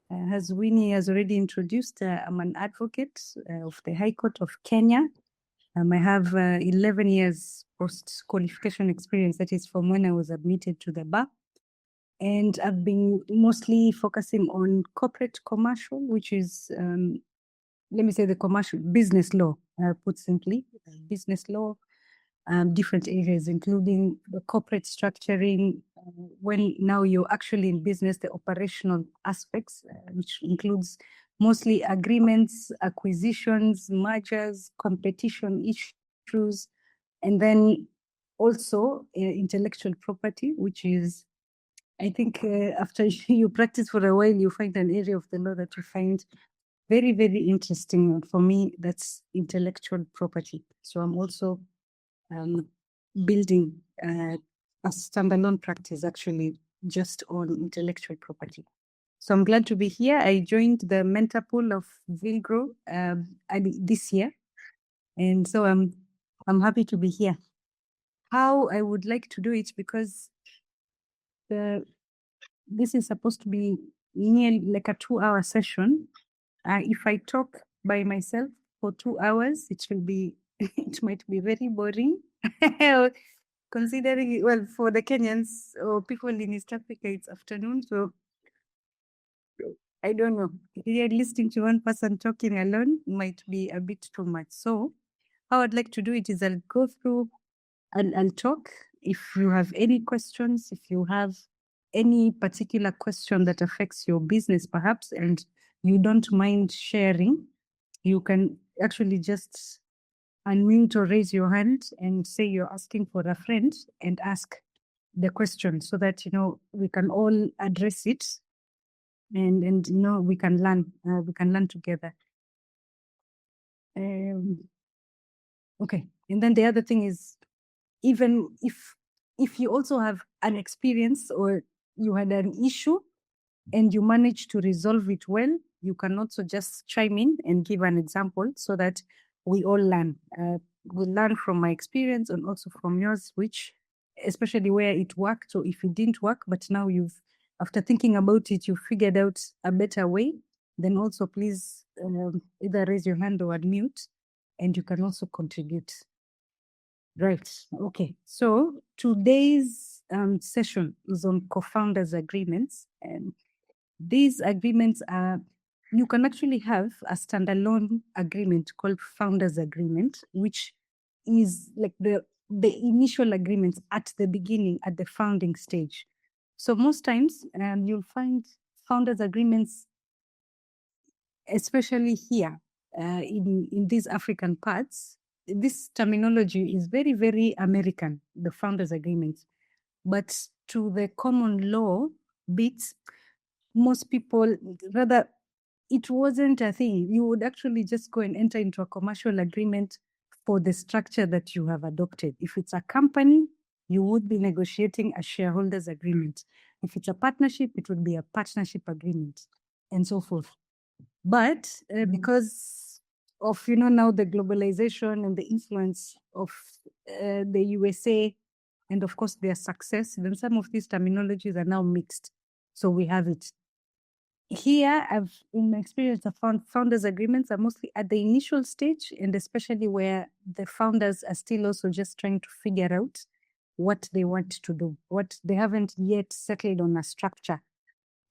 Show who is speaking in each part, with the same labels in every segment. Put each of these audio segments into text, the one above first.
Speaker 1: As Winnie has already introduced, I'm an advocate of the High Court of Kenya. I have 11 years post-qualification experience, that is from when I was admitted to the bar. And I've been mostly focusing on corporate commercial, which is, let me say, the commercial business law, put simply, business law, different areas, including the corporate structuring, when now you're actually in business, the operational aspects, which includes mostly agreements, acquisitions, mergers, competition issues, and then also intellectual property, which is, I think after you practice for a while, you find an area of the law that you find very, very interesting. And for me, that's intellectual property. So I'm also building a standalone practice actually just on intellectual property. So I'm glad to be here. I joined the mentor pool of Vilgro this year. And so I'm happy to be here. How I would like to do it, because this is supposed to be nearly like a 2-hour session. If I talk by myself for 2 hours, it might be very boring. Considering, well, for the Kenyans or people in East Africa, it's afternoon. So I don't know. Here, listening to one person talking alone might be a bit too much. So how I'd like to do it is I'll go through and I'll talk. If you have any questions, if you have any particular question that affects your business, perhaps, and you don't mind sharing, you can actually just unmute or raise your hand and say you're asking for a friend and ask the question so that, we can all address it and we can learn together. Okay. And then the other thing is, even if you also have an experience or you had an issue and you manage to resolve it well, you can also just chime in and give an example so that we all learn. We'll learn from my experience and also from yours, which especially where it worked, or if it didn't work, but now after thinking about it, you figured out a better way, then also please either raise your hand or unmute, and you can also contribute. Right. Okay. So today's session is on co-founders agreements, and these agreements you can actually have a standalone agreement called founders agreement, which is like the initial agreements at the beginning, at the founding stage. So most times you'll find founders agreements, especially here in these African parts. This terminology is very, very American, the founders agreement. But to the common law bits, most people, rather, it wasn't a thing. You would actually just go and enter into a commercial agreement for the structure that you have adopted. If it's a company, you would be negotiating a shareholders agreement. If it's a partnership, it would be a partnership agreement, and so forth. But because of, now the globalization and the influence of the USA, and of course their success, then some of these terminologies are now mixed. So we have it. Here, in my experience, I found founders agreements are mostly at the initial stage, and especially where the founders are still also just trying to figure out what they want to do, what they haven't yet settled on a structure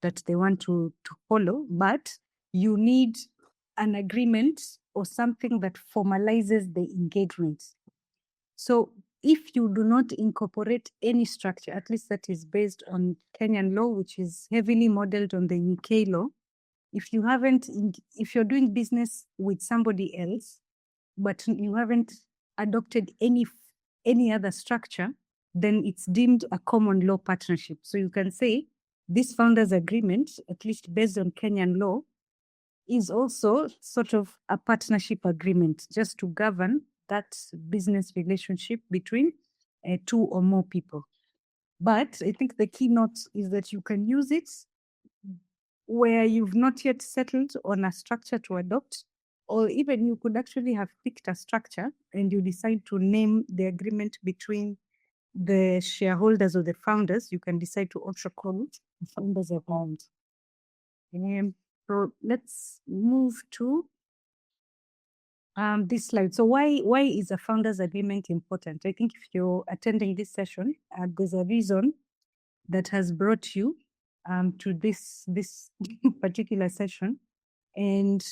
Speaker 1: that they want to follow, but you need an agreement or something that formalizes the engagement. So if you do not incorporate any structure, at least that is based on Kenyan law, which is heavily modeled on the UK law, if you're doing business with somebody else, but you haven't adopted any other structure, then it's deemed a common law partnership. So you can say this founders agreement, at least based on Kenyan law, is also sort of a partnership agreement just to govern that business relationship between two or more people. But I think the keynote is that you can use it where you've not yet settled on a structure to adopt, or even you could actually have picked a structure and you decide to name the agreement between the shareholders or the founders. You can decide to also call it the founders agreement. So let's move to this slide. So why is a founders agreement important? I think if you're attending this session, there's a reason that has brought you to this particular session. And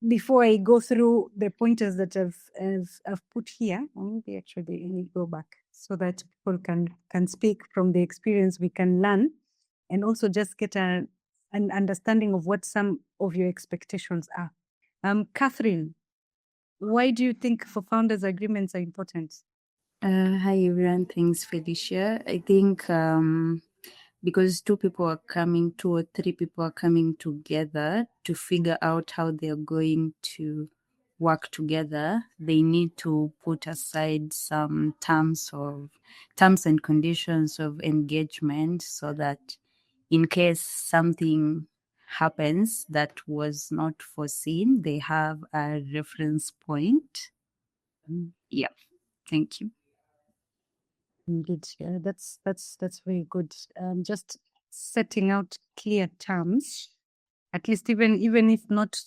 Speaker 1: before I go through the pointers that I've put here, maybe actually let me go back so that people can speak from the experience, we can learn, and also just get an understanding of what some of your expectations are. Catherine, why do you think for founders agreements are important?
Speaker 2: Hi everyone, thanks Felicia. I think because two or three people are coming together to figure out how they're going to work together, they need to put aside some terms and conditions of engagement so that in case something happens that was not foreseen, they have a reference point. Yeah, thank you.
Speaker 1: Indeed, yeah, that's very good. Just setting out clear terms, at least even if not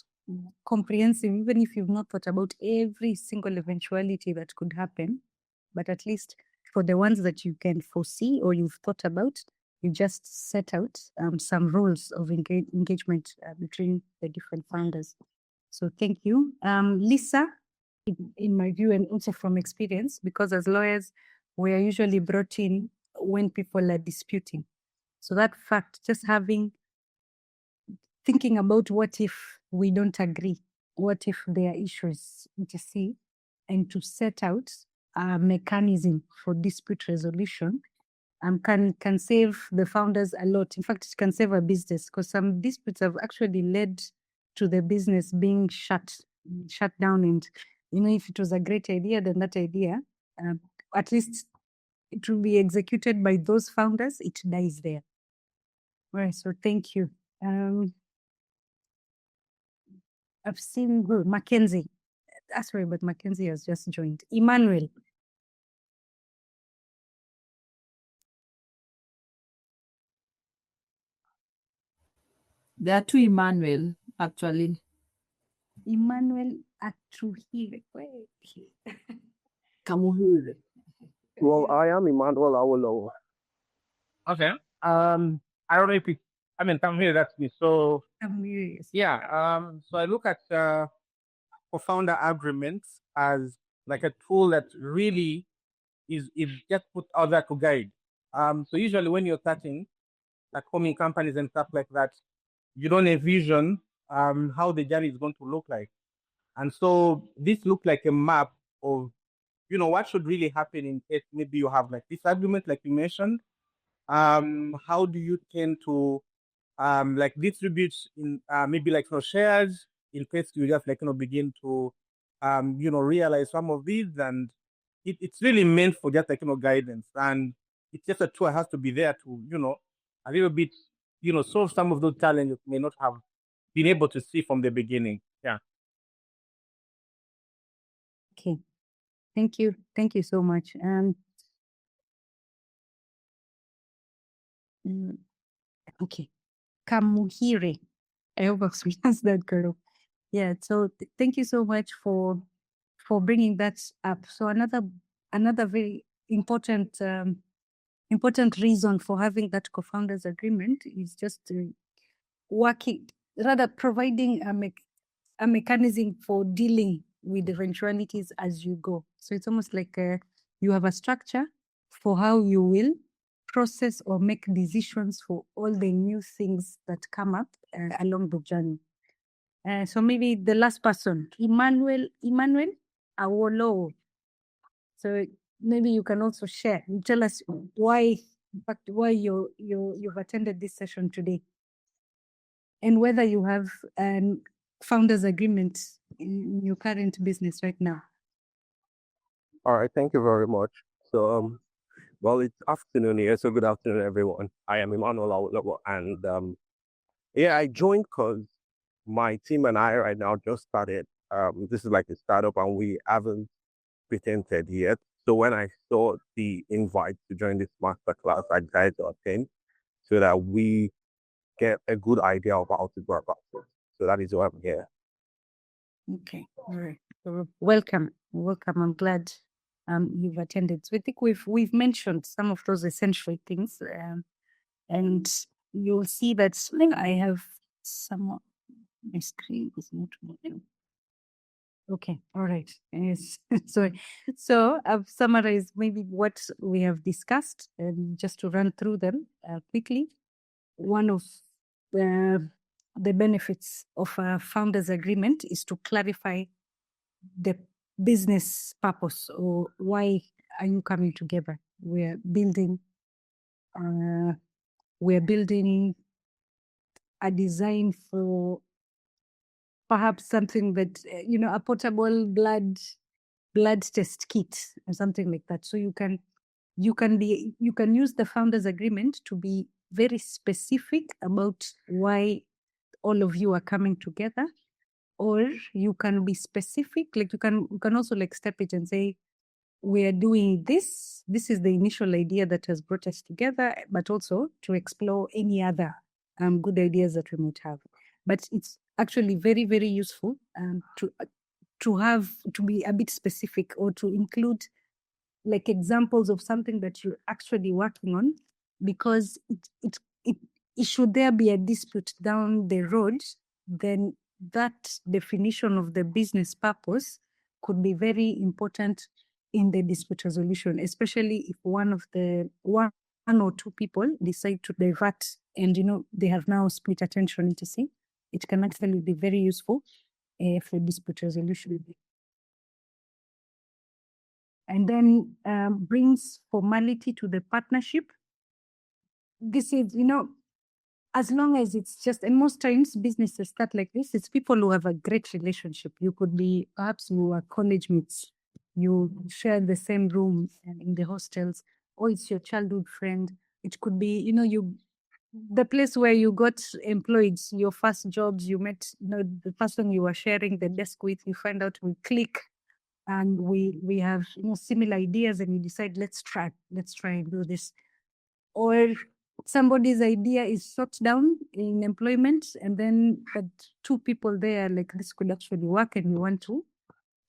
Speaker 1: comprehensive, even if you've not thought about every single eventuality that could happen, but at least for the ones that you can foresee or you've thought about, you just set out some rules of engagement between the different founders. So thank you. Lisa, in my view, and also from experience, because as lawyers, we are usually brought in when people are disputing. So that fact, just thinking about what if we don't agree, what if there are issues, etc., and to set out a mechanism for dispute resolution can save the founders a lot. In fact, it can save a business because some disputes have actually led to the business being shut down. And if it was a great idea, then that idea, at least it will be executed by those founders. It dies there. All right. So thank you. I've seen Mackenzie. Sorry, but Mackenzie has just joined. Emmanuel.
Speaker 3: There are two Emmanuel, actually.
Speaker 1: Emmanuel Atuhire.
Speaker 3: Kamuhure.
Speaker 4: Well, I am Emmanuel Awolowo.
Speaker 5: Okay. I don't know if come here, that's me. So yeah, so I look at co-founder agreements as like a tool that really is just put out there to guide. So usually when you're starting, like forming companies and stuff like that, you don't envision how the journey is going to look like. And so this looked like a map of, what should really happen in case maybe you have like disagreement, like you mentioned. How do you tend to like distribute in maybe like for shares in case you just like begin to realize some of these, and it's really meant for just like guidance, and it's just a tool that has to be there to a little bit solve some of those challenges may not have been able to see from the beginning. Yeah.
Speaker 1: Okay. Thank you so much. Okay. Kamuhire. I hope I've pronounced that correct. Yeah. So thank you so much for bringing that up. So another very important reason for having that co-founders agreement is just providing a mechanism for dealing with eventualities as you go. So it's almost like you have a structure for how you will process or make decisions for all the new things that come up along the journey. So maybe the last person, Emmanuel Awolowo. So maybe you can also share and tell us why you've attended this session today, and whether you have founders agreement in your current business right now.
Speaker 4: All right, thank you very much. So, well, it's afternoon here, so good afternoon, everyone. I am Emmanuel Awolowo, and yeah, I joined because my team and I right now just started. This is like a startup, and we haven't patented yet. So when I saw the invite to join this masterclass, I decided to attend so that we get a good idea of how to go about it. So that is why I'm here.
Speaker 1: Okay, all right. So welcome. I'm glad you've attended. So I think we've mentioned some of those essential things, and you'll see that I have some. My screen is not moving. Okay, all right. Yes. So I've summarized maybe what we have discussed, and just to run through them quickly. One of the benefits of a founders agreement is to clarify the business purpose, or why are you coming together. We're building a design for perhaps something that a portable blood test kit or something like that. So you can use the founders agreement to be very specific about why all of you are coming together, or you can be specific, like you can also like step it and say, we are doing this is the initial idea that has brought us together, but also to explore any other good ideas that we might have. But it's actually very, very useful to be a bit specific, or to include like examples of something that you're actually working on, because should there be a dispute down the road, then that definition of the business purpose could be very important in the dispute resolution, especially if one or two people decide to divert, and they have now split attention into say, it can actually be very useful for dispute resolution. And then brings formality to the partnership. This is, as long as it's just, and most times businesses start like this, it's people who have a great relationship. You could be, perhaps you are college mates, you share the same room in the hostels, or it's your childhood friend. It could be, the place where you got employed, your first jobs, you met, the person you were sharing the desk with, you find out we click, and we have similar ideas, and you decide, let's try and do this. Or somebody's idea is shot down in employment, and then but two people there like, this could actually work, and we want to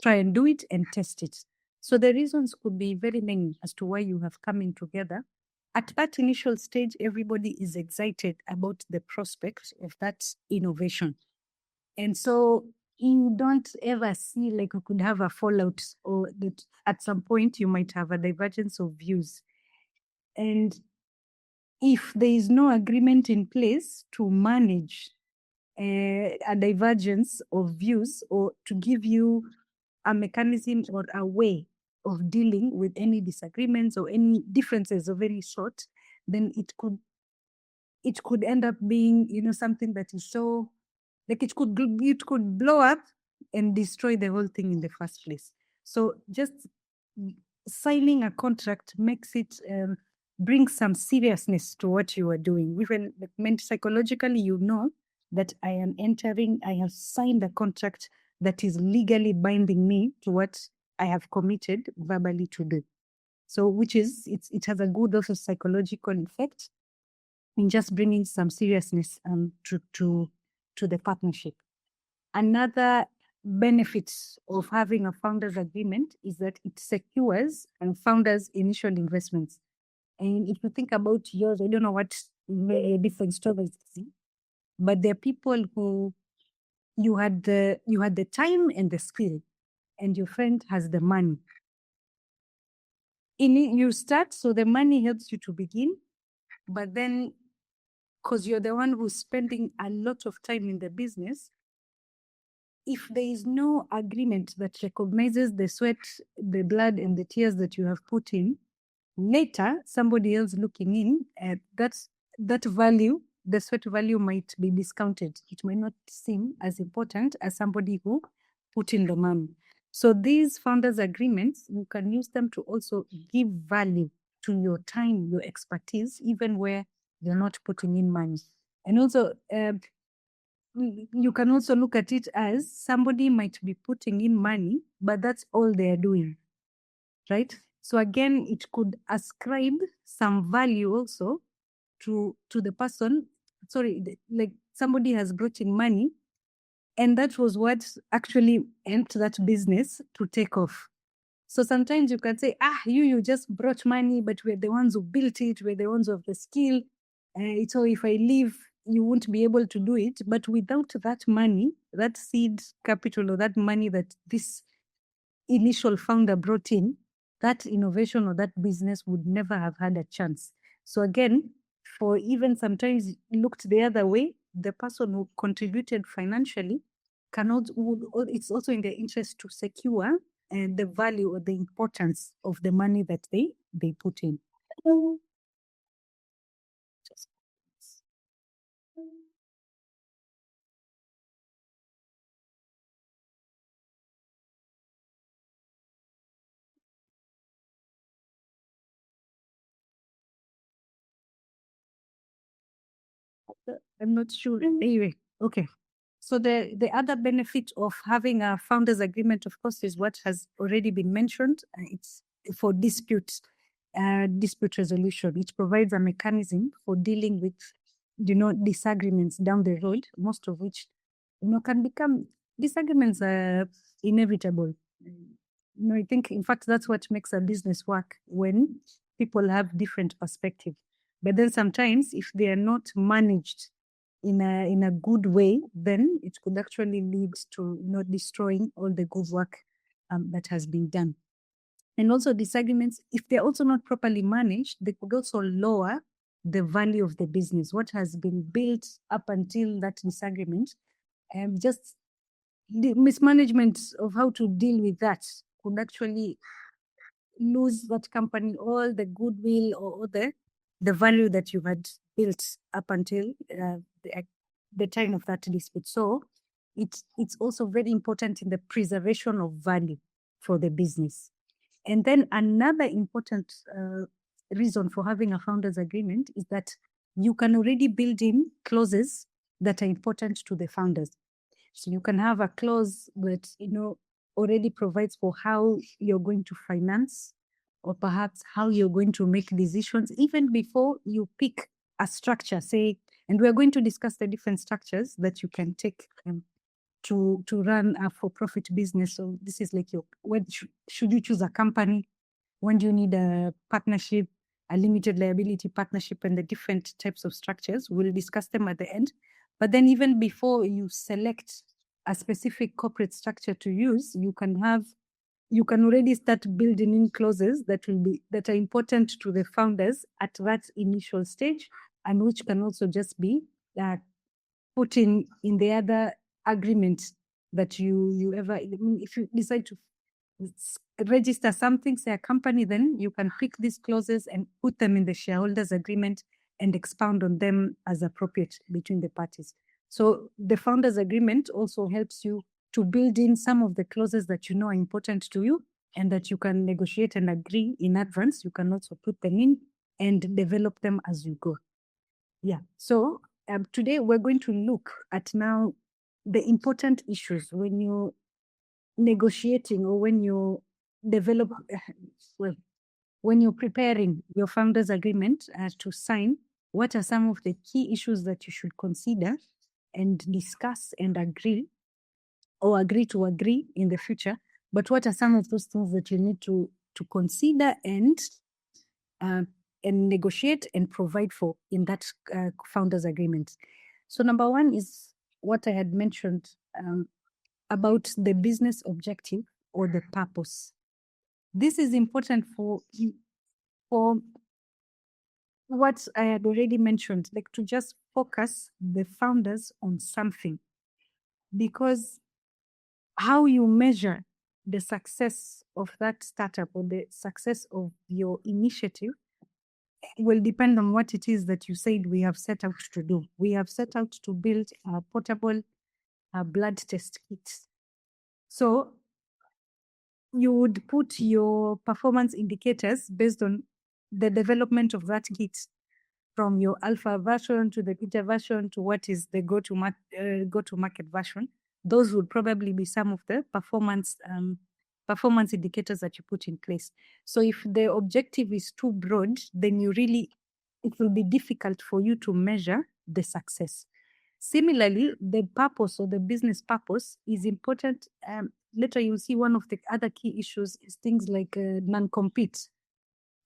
Speaker 1: try and do it and test it. So the reasons could be very many as to why you have come in together. At that initial stage, everybody is excited about the prospect of that innovation. And so you don't ever see like you could have a fallout, or that at some point you might have a divergence of views. And if there is no agreement in place to manage a divergence of views, or to give you a mechanism or a way of dealing with any disagreements or any differences of any sort, then it could end up being, something that is so, like it could blow up and destroy the whole thing in the first place. So just signing a contract makes it bring some seriousness to what you are doing. Even meant psychologically, that I have signed a contract that is legally binding me to what I have committed verbally to do. So it has a good also psychological effect in just bringing some seriousness to the partnership. Another benefit of having a founders agreement is that it secures founders' initial investments. And if you think about yours, I don't know what different stories, but there are people who you had the time and the skill, and your friend has the money. You start, so the money helps you to begin, but then because you're the one who's spending a lot of time in the business, if there is no agreement that recognizes the sweat, the blood, and the tears that you have put in, later somebody else looking in, that value, the sweat value, might be discounted. It may not seem as important as somebody who put in the money. So these founders agreements, you can use them to also give value to your time, your expertise, even where you're not putting in money. And also, you can also look at it as somebody might be putting in money, but that's all they're doing, right? So again, it could ascribe some value also to the person like somebody has brought in money, and that was what actually helped that business to take off. So sometimes you can say, you just brought money, but we're the ones who built it, we're the ones of the skill. So if I leave, you won't be able to do it. But without that money, that seed capital, or that money that this initial founder brought in, that innovation or that business would never have had a chance. So again, for even sometimes looked the other way, the person who contributed financially it's also in their interest to secure the value or the importance of the money that they put in. I'm not sure. Anyway, okay. So the other benefit of having a founders agreement, of course, is what has already been mentioned. It's for dispute resolution. It provides a mechanism for dealing with, disagreements down the road, most of which, can become disagreements are inevitable. I think, in fact, that's what makes a business work, when people have different perspectives. But then sometimes, if they are not managed in a good way, then it could actually lead to destroying all the good work that has been done. And also disagreements, if they're also not properly managed, they could also lower the value of the business. What has been built up until that disagreement, just the mismanagement of how to deal with that could actually lose that company all the goodwill or the value that you had built up until the time of that dispute. So it's also very important in the preservation of value for the business. And then another important reason for having a founders agreement is that you can already build in clauses that are important to the founders. So you can have a clause that already provides for how you're going to finance, or perhaps how you're going to make decisions even before you pick a structure, say, and we're going to discuss the different structures that you can take to run a for-profit business. So this is like when should you choose a company? When do you need a partnership, a limited liability partnership, and the different types of structures? We'll discuss them at the end. But then even before you select a specific corporate structure to use, you can already start building in clauses that are important to the founders at that initial stage, and which can also just be put in the other agreement that you ever, if you decide to register something, say a company, then you can pick these clauses and put them in the shareholders agreement and expound on them as appropriate between the parties. So the founders agreement also helps you to build in some of the clauses that are important to you and that you can negotiate and agree in advance. You can also put them in and develop them as you go. Yeah. So today we're going to look at now the important issues when you're negotiating or when you develop, when you're preparing your founders agreement to sign. What are some of the key issues that you should consider and discuss and agree, or agree to agree in the future? But what are some of those things that you need to consider and negotiate and provide for in that founders agreement? So number one is what I had mentioned about the business objective or the purpose. This is important for what I had already mentioned, like to just focus the founders on something, because how you measure the success of that startup or the success of your initiative will depend on what it is that you said we have set out to do. We have set out to build a portable blood test kit. So you would put your performance indicators based on the development of that kit, from your alpha version to the beta version to what is the go-to-market version. Those would probably be some of the performance indicators that you put in place. So if the objective is too broad, then it will be difficult for you to measure the success. Similarly, the purpose or the business purpose is important. Later, you'll see one of the other key issues is things like non-compete.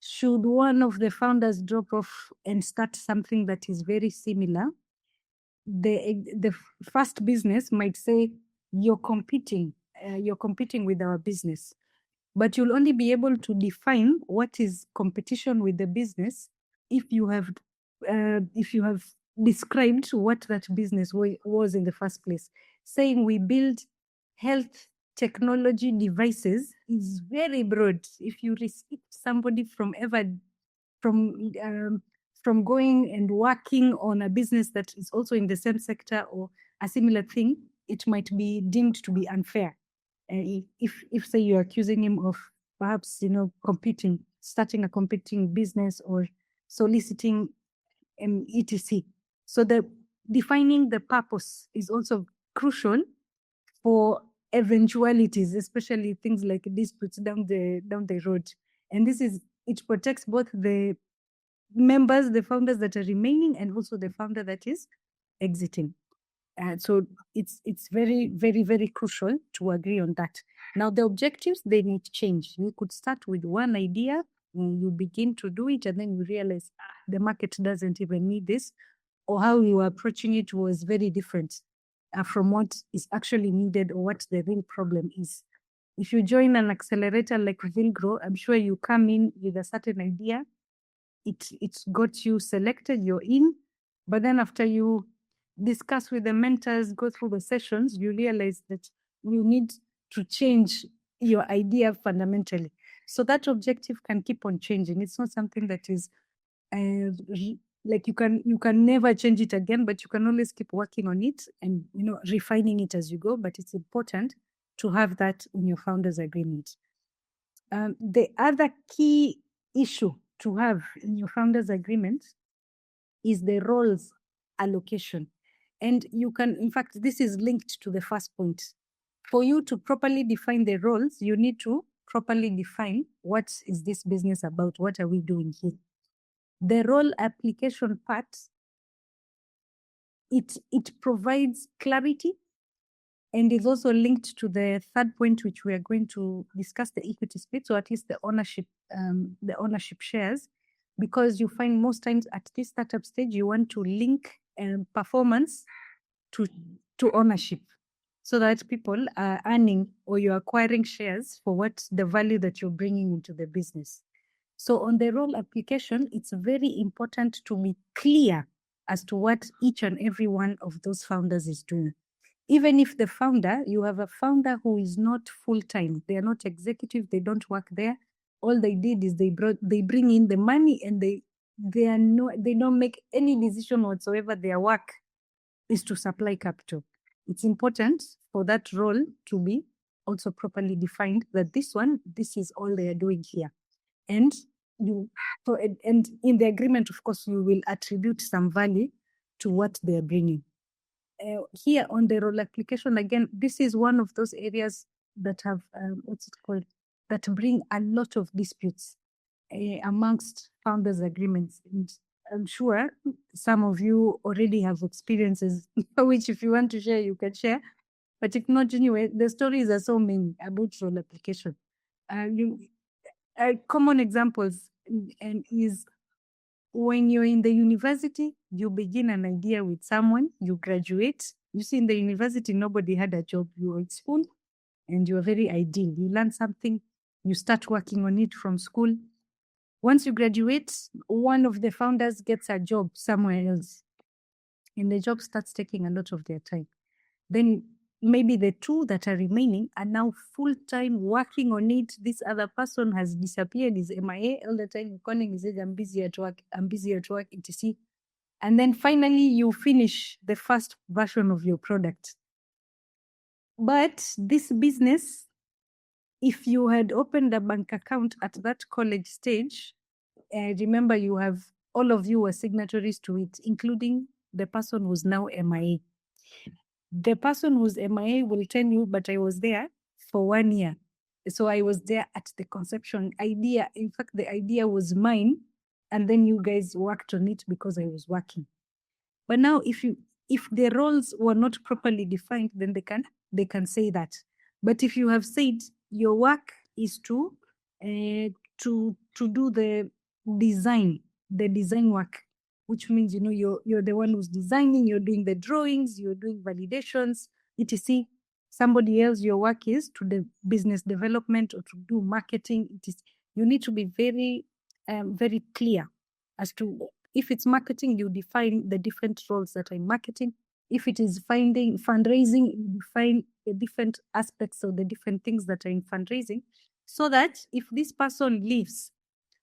Speaker 1: Should one of the founders drop off and start something that is very similar, the first business might say, you're competing with our business. But you'll only be able to define what is competition with the business if you have described what that business was in the first place. Saying we build health technology devices is very broad. If you restrict somebody from going and working on a business that is also in the same sector or a similar thing, it might be deemed to be unfair. If say you're accusing him of perhaps starting a competing business or soliciting etc. So defining the purpose is also crucial for eventualities, especially things like disputes down the road. And it protects both the members, the founders that are remaining, and also the founder that is exiting. So it's very, very, very crucial to agree on that. Now, the objectives, they need change. You could start with one idea, you begin to do it, and then you realize the market doesn't even need this, or how you were approaching it was very different from what is actually needed or what the real problem is. If you join an accelerator like Vilgro, I'm sure you come in with a certain idea. It's got you selected, you're in, but then after you discuss with the mentors, go through the sessions, you realize that you need to change your idea fundamentally. So that objective can keep on changing. It's not something that is like you can never change it again, but you can always keep working on it and refining it as you go. But it's important to have that in your founders agreement. The other key issue to have in your founders agreement is the roles allocation. And you can, in fact, this is linked to the first point. For you to properly define the roles, you need to properly define what is this business about? What are we doing here? The role application part, it provides clarity and is also linked to the third point, which we are going to discuss, the equity split, so at least the ownership shares, because you find most times at this startup stage, you want to link performance to ownership, so that people are earning or you're acquiring shares for what the value that you're bringing into the business. So on the role application, it's very important to be clear as to what each and every one of those founders is doing. Even if you have a founder who is not full-time, they are not executive, they don't work there. All they did is they bring in the money and they don't make any decision whatsoever. Their work is to supply capital. It's important for that role to be also properly defined, that this is all they are doing here. And in the agreement, of course, you will attribute some value to what they are bringing. Here on the role application, again, this is one of those areas that have, that bring a lot of disputes amongst founders agreements. And I'm sure some of you already have experiences, which if you want to share, you can share. But if not, anyway, the stories are so many about role application. Common examples is when you're in the university, you begin an idea with someone, you graduate. You see, in the university, nobody had a job. You were at school and you were very ideal. You learn something, you start working on it from school. Once you graduate, one of the founders gets a job somewhere else, and the job starts taking a lot of their time. Then maybe the two that are remaining are now full-time working on it. This other person has disappeared, is MIA all the time, calling, he says, I'm busy at work, etc. And then finally you finish the first version of your product. But this business, if you had opened a bank account at that college stage, remember all of you were signatories to it, including the person who's now MIA. The person who's MIA will tell you, but I was there for 1 year. So I was there at the conception idea. In fact, the idea was mine. And then you guys worked on it because I was working. But now if the roles were not properly defined, then they can say that. But if you have said your work is to do the design work, which means you're the one who's designing, you're doing the drawings, you're doing validations, etc. Somebody else, your work is to the business development or to do marketing. You need to be very very clear as to, if it's marketing, you define the different roles that are in marketing. If it is fundraising, you define the different aspects of the different things that are in fundraising, so that if this person leaves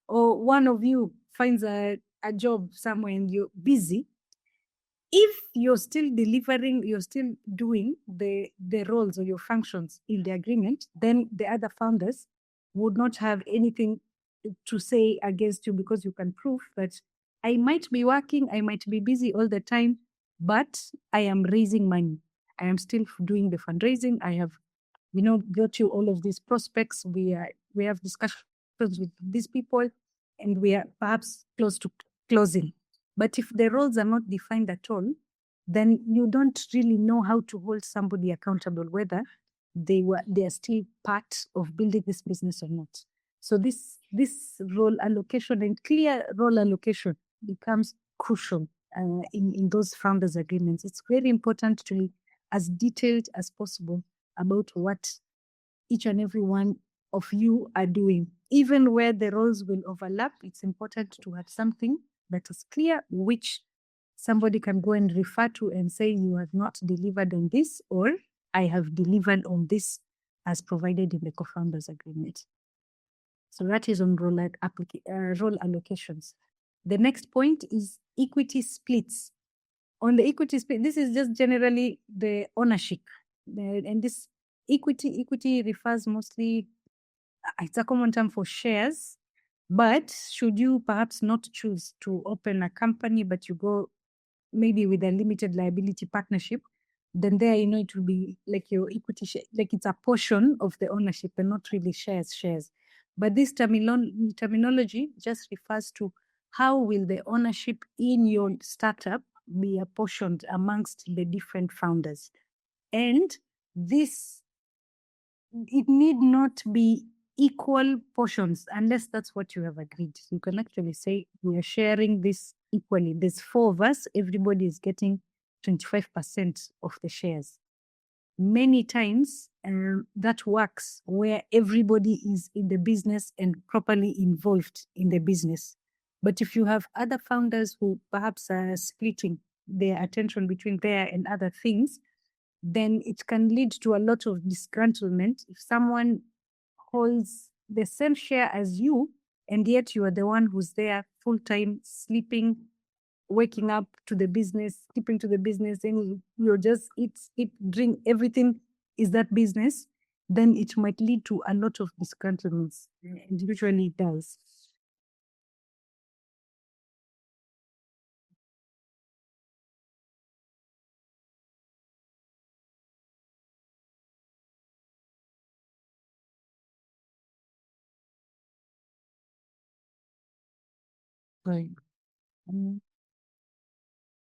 Speaker 1: or one of you finds a job somewhere and you're busy, if you're still delivering, you're still doing the roles or your functions in the agreement, then the other founders would not have anything to say against you, because you can prove that I might be working, I might be busy all the time, but I am raising money. I am still doing the fundraising. I have, got you all of these prospects. We have discussions with these people, and we are perhaps close to closing. But if the roles are not defined at all, then you don't really know how to hold somebody accountable, whether they are still part of building this business or not. So this role allocation and clear role allocation becomes crucial in those founders agreements. It's very important to be as detailed as possible about what each and every one of you are doing. Even where the roles will overlap, it's important to have something that is clear, which somebody can go and refer to and say, you have not delivered on this, or I have delivered on this as provided in the co-founders agreement. So that is on role allocations. The next point is equity splits. On the equity split, this is just generally the ownership. And this equity refers mostly, it's a common term for shares, but should you perhaps not choose to open a company, but you go maybe with a limited liability partnership, then there, it will be like your equity share, like it's a portion of the ownership and not really shares. But this terminology just refers to how will the ownership in your startup be apportioned amongst the different founders. And this, it need not be equal portions unless that's what you have agreed. You can actually say, we are sharing this equally. There's 4 of us, everybody is getting 25% of the shares. Many times that works where everybody is in the business and properly involved in the business. But if you have other founders who perhaps are splitting their attention between there and other things, then it can lead to a lot of disgruntlement. If someone holds the same share as you, and yet you are the one who's there full-time, sleeping, waking up to the business, sleeping to the business, and you're just eat, drink, everything is that business, then it might lead to a lot of disgruntlements. And usually it does. Right.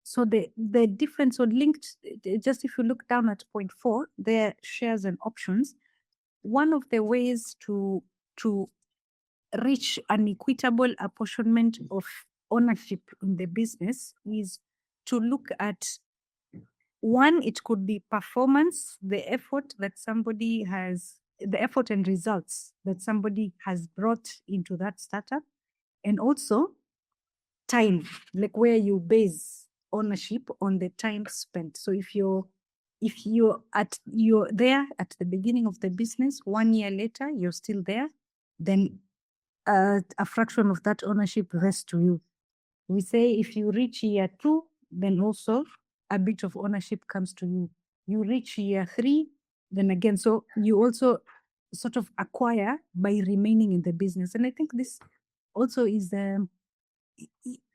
Speaker 1: So the difference, or linked, just if you look down at point 4, there shares and options. One of the ways to reach an equitable apportionment of ownership in the business is to look at, one, it could be performance, the effort and results that somebody has brought into that startup, and also time, like where you base ownership on the time spent. So if you're there at the beginning of the business, 1 year later you're still there, then a fraction of that ownership rests to you. We say if you reach year 2, then also a bit of ownership comes to you. You reach year 3, then again, so you also sort of acquire by remaining in the business. And I think this also is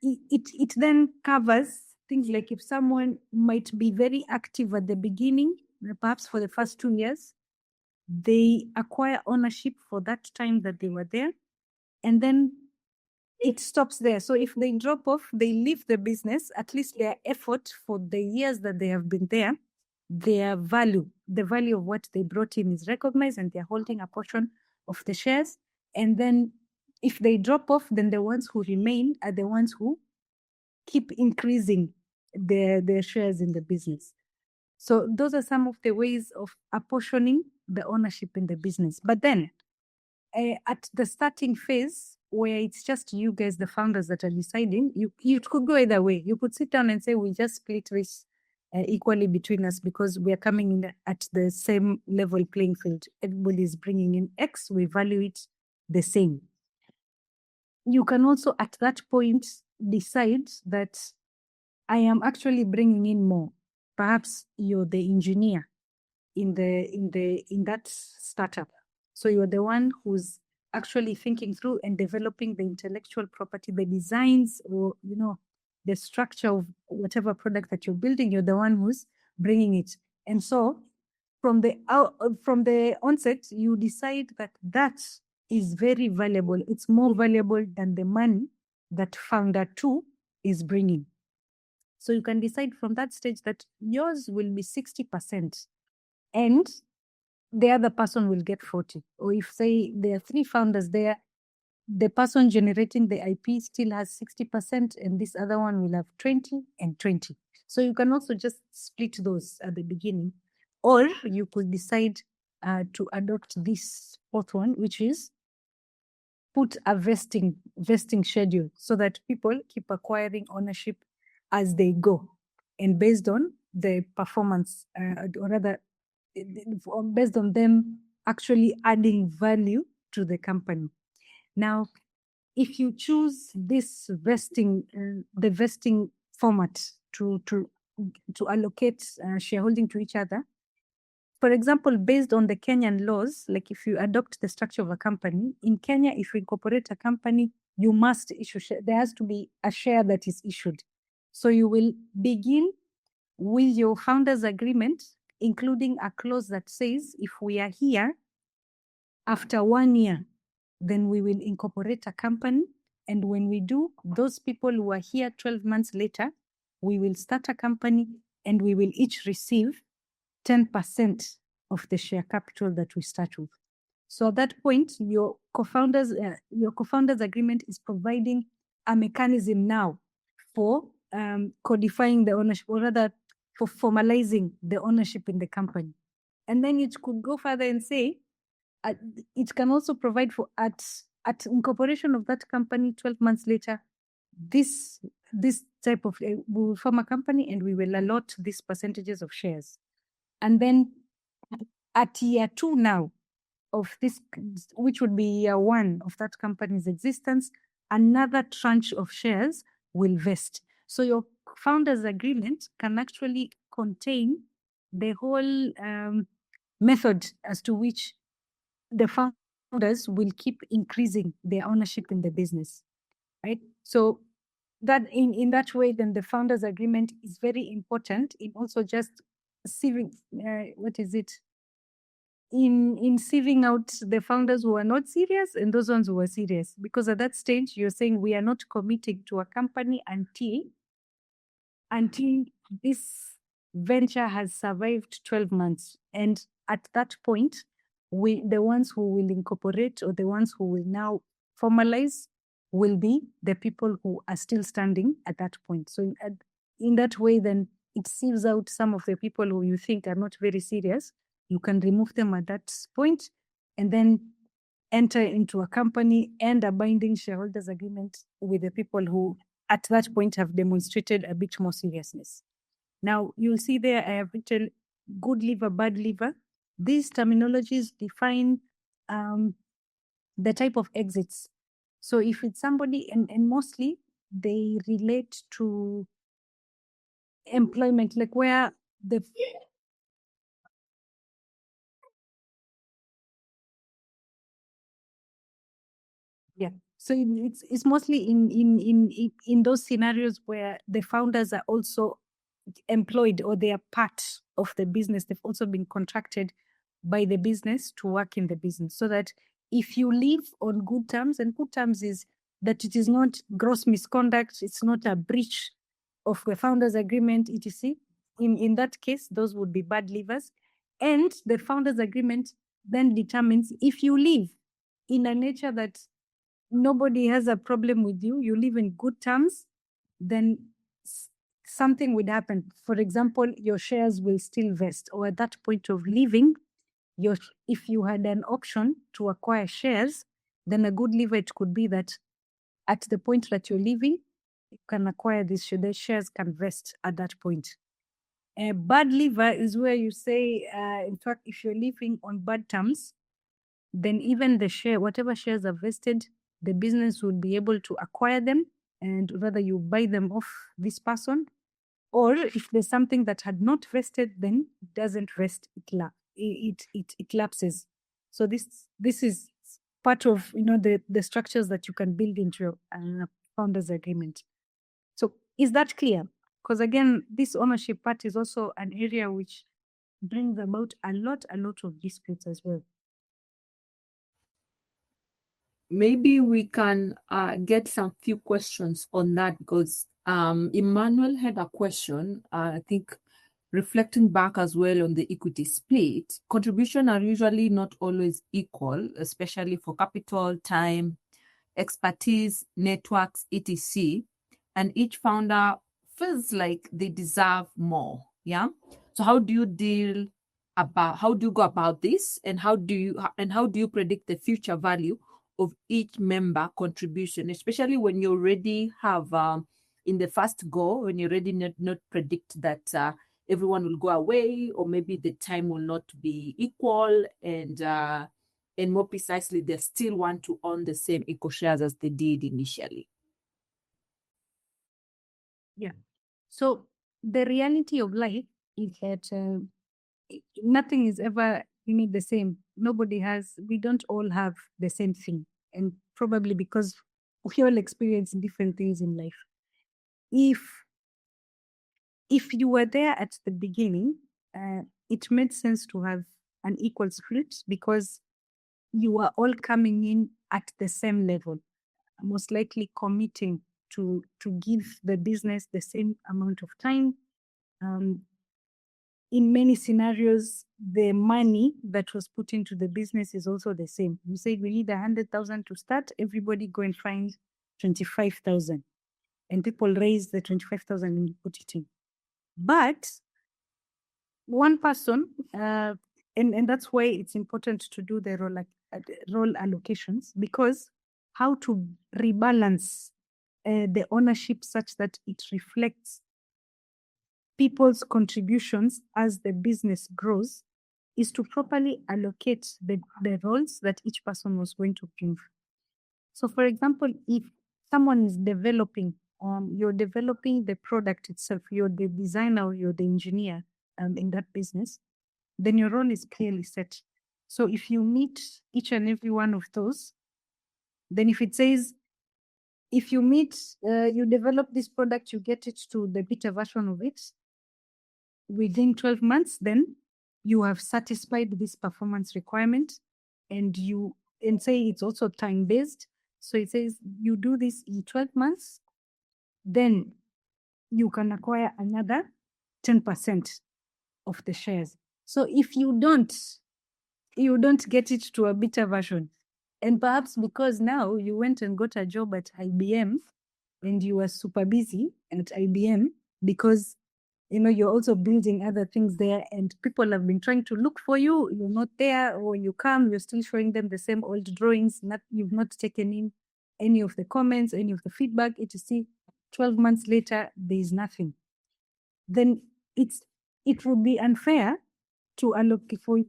Speaker 1: it then covers things like, if someone might be very active at the beginning, perhaps for the first 2 years, they acquire ownership for that time that they were there, and then it stops there. So if they drop off, they leave the business, at least their effort for the years that they have been there, their value, the value of what they brought in is recognized, and they're holding a portion of the shares. And then if they drop off, then the ones who remain are the ones who keep increasing their shares in the business. So those are some of the ways of apportioning the ownership in the business. But then at the starting phase, where it's just you guys, the founders, that are deciding, you could go either way. You could sit down and say, we just split this equally between us because we are coming in at the same level playing field. Everybody is bringing in X, we value it the same. You can also at that point decide that I am actually bringing in more. Perhaps you're the engineer in that startup. So you're the one who's actually thinking through and developing the intellectual property, the designs, or the structure of whatever product that you're building. You're the one who's bringing it. And so from the onset, you decide that is very valuable. It's more valuable than the money that founder 2 is bringing. So you can decide from that stage that yours will be 60% and the other person will get 40. Or if, say, there are 3 founders there, the person generating the IP still has 60% and this other one will have 20 and 20. So you can also just split those at the beginning. Or you could decide to adopt this 4th one, which is put a vesting schedule so that people keep acquiring ownership as they go, and based on the performance, or rather, based on them actually adding value to the company. Now, if you choose this vesting, the vesting format to allocate shareholding to each other, for example, based on the Kenyan laws, like if you adopt the structure of a company, in Kenya, if you incorporate a company, you must issue share. There has to be a share that is issued. So you will begin with your founders agreement, including a clause that says, if we are here after 1 year, then we will incorporate a company. And when we do, those people who are here 12 months later, we will start a company and we will each receive 10% of the share capital that we start with. So at that point, your co-founders agreement is providing a mechanism now for codifying the ownership, or rather for formalizing the ownership in the company. And then it could go further and say, it can also provide for at incorporation of that company 12 months later, this type of, we will form a company and we will allot these percentages of shares. And then at year 2 now of this, which would be year 1 of that company's existence, another tranche of shares will vest. So your founders agreement can actually contain the whole method as to which the founders will keep increasing their ownership in the business, right? So that in that way, then the founders agreement is very important in also just sieving, in sieving out the founders who are not serious and those ones who are serious. Because at that stage, you're saying we are not committing to a company until this venture has survived 12 months. And at that point, the ones who will incorporate, or the ones who will now formalize, will be the people who are still standing at that point. So in that way, then it sieves out some of the people who you think are not very serious. You can remove them at that point and then enter into a company and a binding shareholders agreement with the people who at that point have demonstrated a bit more seriousness. Now, you'll see there I have written good liver, bad liver. These terminologies define the type of exits. So if it's somebody, and mostly they relate to employment, like where the so it's mostly in those scenarios where the founders are also employed, or they are part of the business. They've also been contracted by the business to work in the business, so that if you leave on good terms, and good terms is that it is not gross misconduct, it's not a breach of the founders agreement, etc. In that case, those would be bad leavers. And the founders agreement then determines if you live in a nature that nobody has a problem with you, you live in good terms, then something would happen. For example, your shares will still vest, or at that point of leaving, if you had an option to acquire shares, then a good lever it could be that at the point that you're leaving, you can acquire these shares. The shares can vest at that point. A bad lever is where you say, in fact, if you're leaving on bad terms, then even the whatever shares are vested, the business will be able to acquire them, and whether you buy them off this person, or if there's something that had not vested, then it doesn't vest, it lapses. So this is part of the structures that you can build into your founders agreement. So is that clear? Because again, this ownership part is also an area which brings about a lot of disputes as well.
Speaker 3: Maybe we can get some few questions on that, because Emmanuel had a question, I think, reflecting back as well on the equity split. Contribution are usually not always equal, especially for capital, time, expertise, networks, etc. And each founder feels like they deserve more. Yeah. So how do you go about this, and how do you predict the future value of each member contribution, especially when you already have in the first go, when you already not predict that everyone will go away, or maybe the time will not be equal, and more precisely, they still want to own the same equal shares as they did initially.
Speaker 1: Yeah. So the reality of life is that nothing is ever the same. We don't all have the same thing. And probably because we all experience different things in life. If you were there at the beginning, it made sense to have an equal split because you are all coming in at the same level, most likely committing to give the business the same amount of time. In many scenarios, the money that was put into the business is also the same. You said we need 100,000 to start, everybody go and find 25,000. And people raise the 25,000 and put it in. But one person, and that's why it's important to do the role allocations, because how to rebalance the ownership such that it reflects people's contributions as the business grows is to properly allocate the roles that each person was going to give. So for example, if someone is developing, you're developing the product itself, you're the designer, you're the engineer in that business, then your role is clearly set. So if you meet each and every one of those, then if it says, if you develop this product, you get it to the beta version of it within 12 months, then you have satisfied this performance requirement, and say it's also time-based. So it says you do this in 12 months, then you can acquire another 10% of the shares. So if you don't get it to a beta version, and perhaps because now you went and got a job at IBM and you were super busy at IBM because you're also building other things there, and people have been trying to look for you. You're not there, or when you come, you're still showing them the same old drawings. You've not taken in any of the comments, any of the feedback. etc. 12 months later, there is nothing. Then it would be unfair to allocate for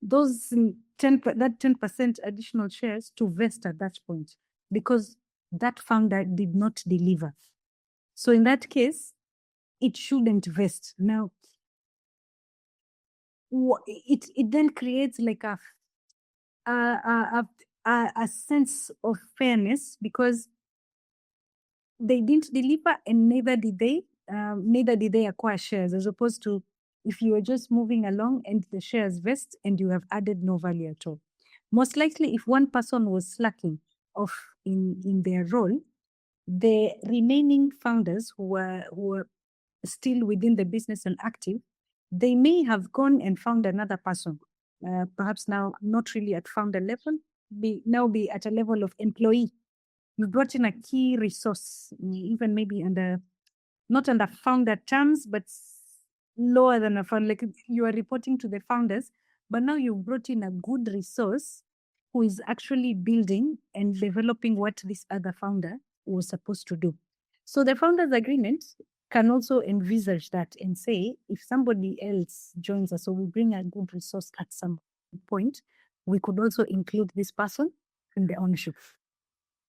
Speaker 1: those 10% additional shares to vest at that point, because that founder did not deliver. So in that case, it shouldn't vest. Now, it then creates like a sense of fairness, because they didn't deliver and neither did they acquire shares, as opposed to if you were just moving along and the shares vest and you have added no value at all. Most likely, if one person was slacking off in their role, the remaining founders who were still within the business and active, they may have gone and found another person, perhaps now not really at founder level, now be at a level of employee. You brought in a key resource, even maybe not under founder terms, but lower than a founder. Like you are reporting to the founders, but now you brought in a good resource who is actually building and developing what this other founder was supposed to do. So the founders agreement can also envisage that and say, if somebody else joins us, or we bring a good resource at some point, we could also include this person in the ownership.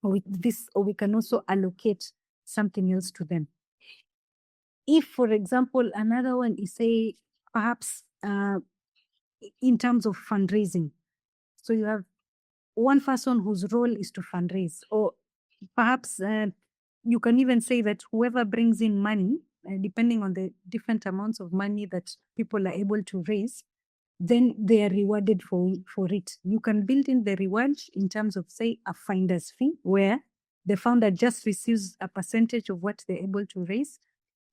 Speaker 1: With this, or we can also allocate something else to them. If, for example, another one is, say, perhaps in terms of fundraising, so you have one person whose role is to fundraise, or perhaps you can even say that whoever brings in money, depending on the different amounts of money that people are able to raise, then they are rewarded for it. You can build in the reward in terms of, say, a finder's fee, where the founder just receives a percentage of what they're able to raise,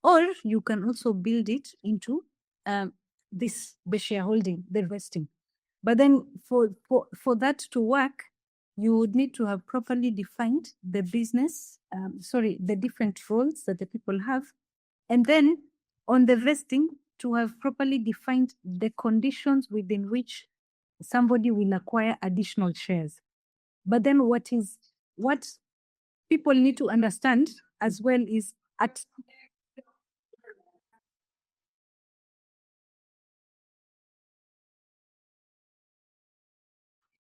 Speaker 1: or you can also build it into the shareholding, the vesting. But then for that to work, you would need to have properly defined the the different roles that the people have. And then on the vesting, to have properly defined the conditions within which somebody will acquire additional shares. But then what people need to understand as well is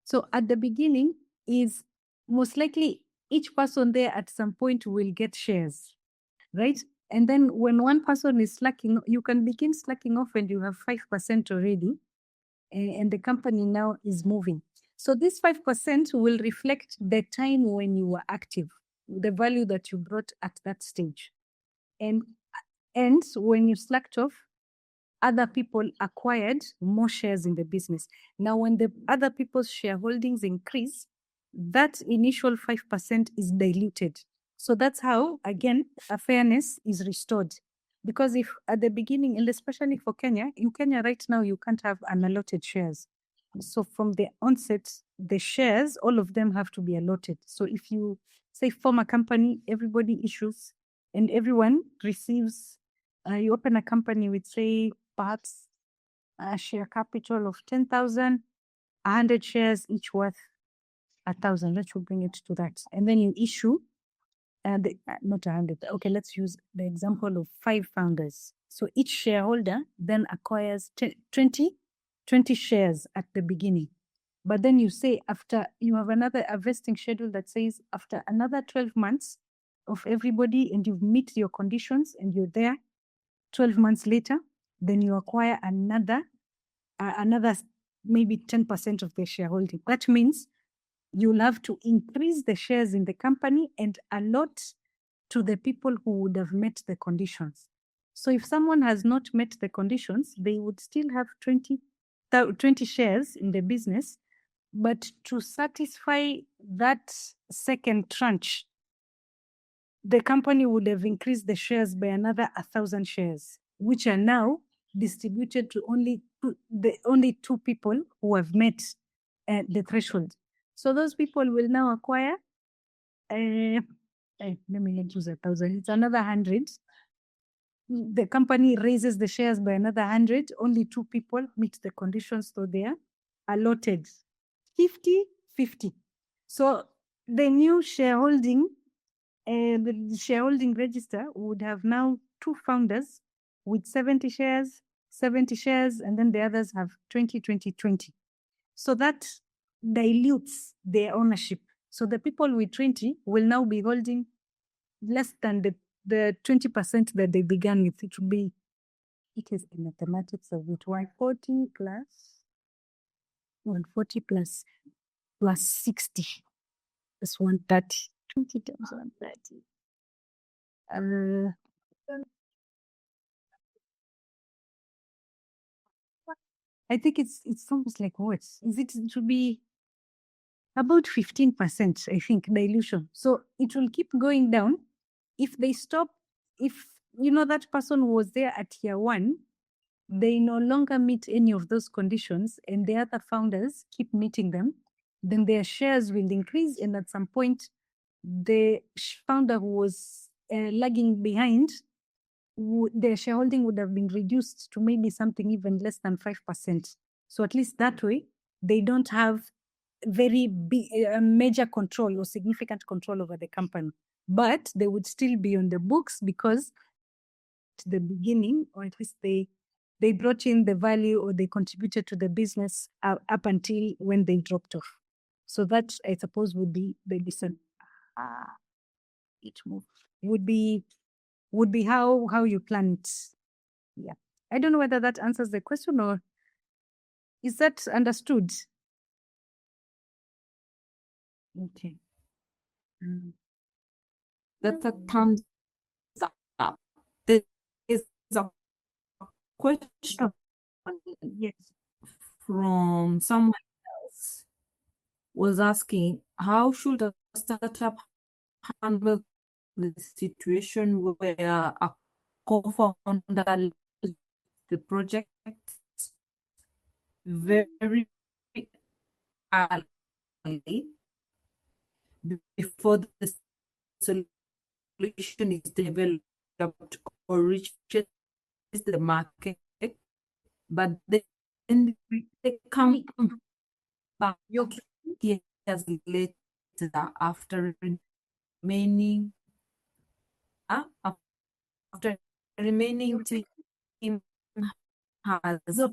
Speaker 1: so at the beginning is most likely each person there at some point will get shares, right? And then when one person is slacking, you can begin slacking off and you have 5% already, and the company now is moving. So this 5% will reflect the time when you were active, the value that you brought at that stage. And when you slacked off, other people acquired more shares in the business. Now, when the other people's shareholdings increase, that initial 5% is diluted. So that's how, again, a fairness is restored. Because if at the beginning, and especially for Kenya, in Kenya right now, you can't have unallotted shares. So from the onset, the shares, all of them have to be allotted. So if you say form a company, everybody issues and everyone receives, you open a company with, say, perhaps a share capital of 10,000, 100 shares, each worth 1,000. Let's bring it to that. And then you issue, not 100. Okay, let's use the example of 5 founders. So each shareholder then acquires 20 shares at the beginning. But then you say after, you have a vesting schedule that says after another 12 months of everybody, and you've met your conditions and you're there 12 months later, then you acquire another maybe 10% of the shareholding. That means you'll have to increase the shares in the company and allot to the people who would have met the conditions. So if someone has not met the conditions, they would still have 20 shares in the business, but to satisfy that second tranche, the company would have increased the shares by another 1,000 shares, which are now distributed to only 2 people who have met the threshold. So those people will now acquire, let me not use 1,000, it's another 100. The company raises the shares by another 100, only 2 people meet the conditions, so they are allotted 50-50. So the new shareholding, the shareholding register would have now 2 founders with 70 shares, and then the others have 20-20-20. So that dilutes their ownership. So the people with 20 will now be holding less than the 20% that they began with. It will be, it is the mathematics of it, 140 plus 60 is 130. 20 times 130. I think it's almost like what? Is it to be about 15%, I think, dilution. So it will keep going down. If they stop, if that person was there at year one, they no longer meet any of those conditions and the other founders keep meeting them, then their shares will increase. And at some point, the founder who was lagging behind, their shareholding would have been reduced to maybe something even less than 5%. So at least that way, they don't have very big, major control or significant control over the company. But they would still be on the books because at the beginning, or at least they brought in the value or they contributed to the business up until when they dropped off. So that, I suppose, would be the reason. It would be how you plan it. Yeah. I don't know whether that answers the question, or is that understood? Okay.
Speaker 3: That's a thumbs up. There is a question
Speaker 1: Yes.
Speaker 3: from someone else was asking, how should a startup handle the situation where a co-founder leaves the project very early before the solution is developed or reaches the market, but then they come back years later after remaining team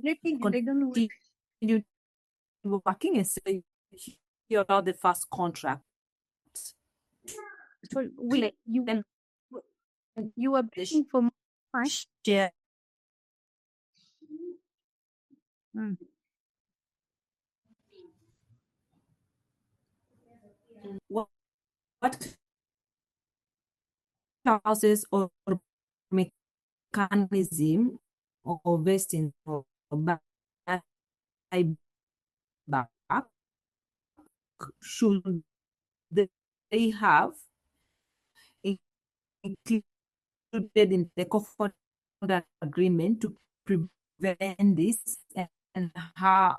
Speaker 3: has continued working as you're not the first contract.
Speaker 1: So you were breaking for much.
Speaker 3: Yeah. What clauses or mechanism or vesting or buyback should they have included in the co-founder agreement to prevent this, and how?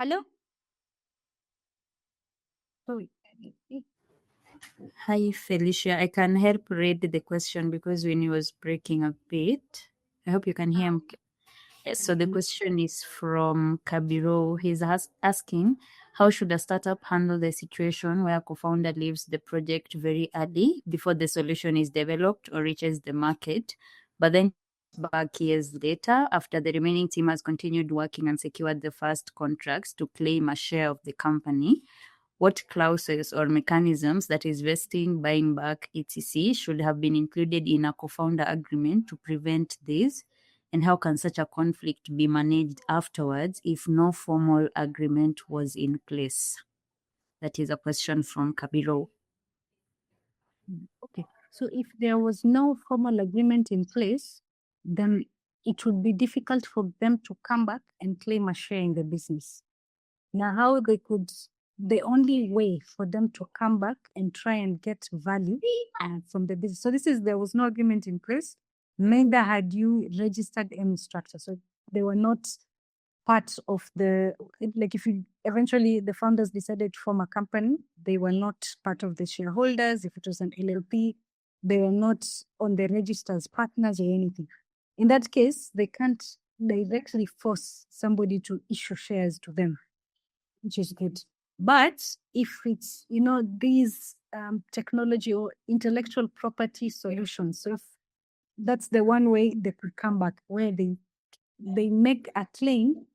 Speaker 1: Hello?
Speaker 2: Hi, Felicia. I can help read the question because when he was breaking a bit, I hope you can hear him. Yes, so the question is from Kabiro. He's asking, how should a startup handle the situation where a co-founder leaves the project very early before the solution is developed or reaches the market, but then back years later after the remaining team has continued working and secured the first contracts to claim a share of the company? What clauses or mechanisms, that is vesting, buying back, etc., should have been included in a co-founder agreement to prevent this? And how can such a conflict be managed afterwards if no formal agreement was in place? That is a question from Kabiro.
Speaker 1: Okay. So if there was no formal agreement in place, then it would be difficult for them to come back and claim a share in the business. Now, how they could, the only way for them to come back and try and get value from the business. So there was no agreement in place, neither had you registered any structure. So they were not part of if you eventually the founders decided to form a company, they were not part of the shareholders. If it was an LLP, they were not on the register as partners or anything. In that case, they can't directly force somebody to issue shares to them, which is good. But if it's, these technology or intellectual property solutions, so if that's the one way they could come back, where they make a claim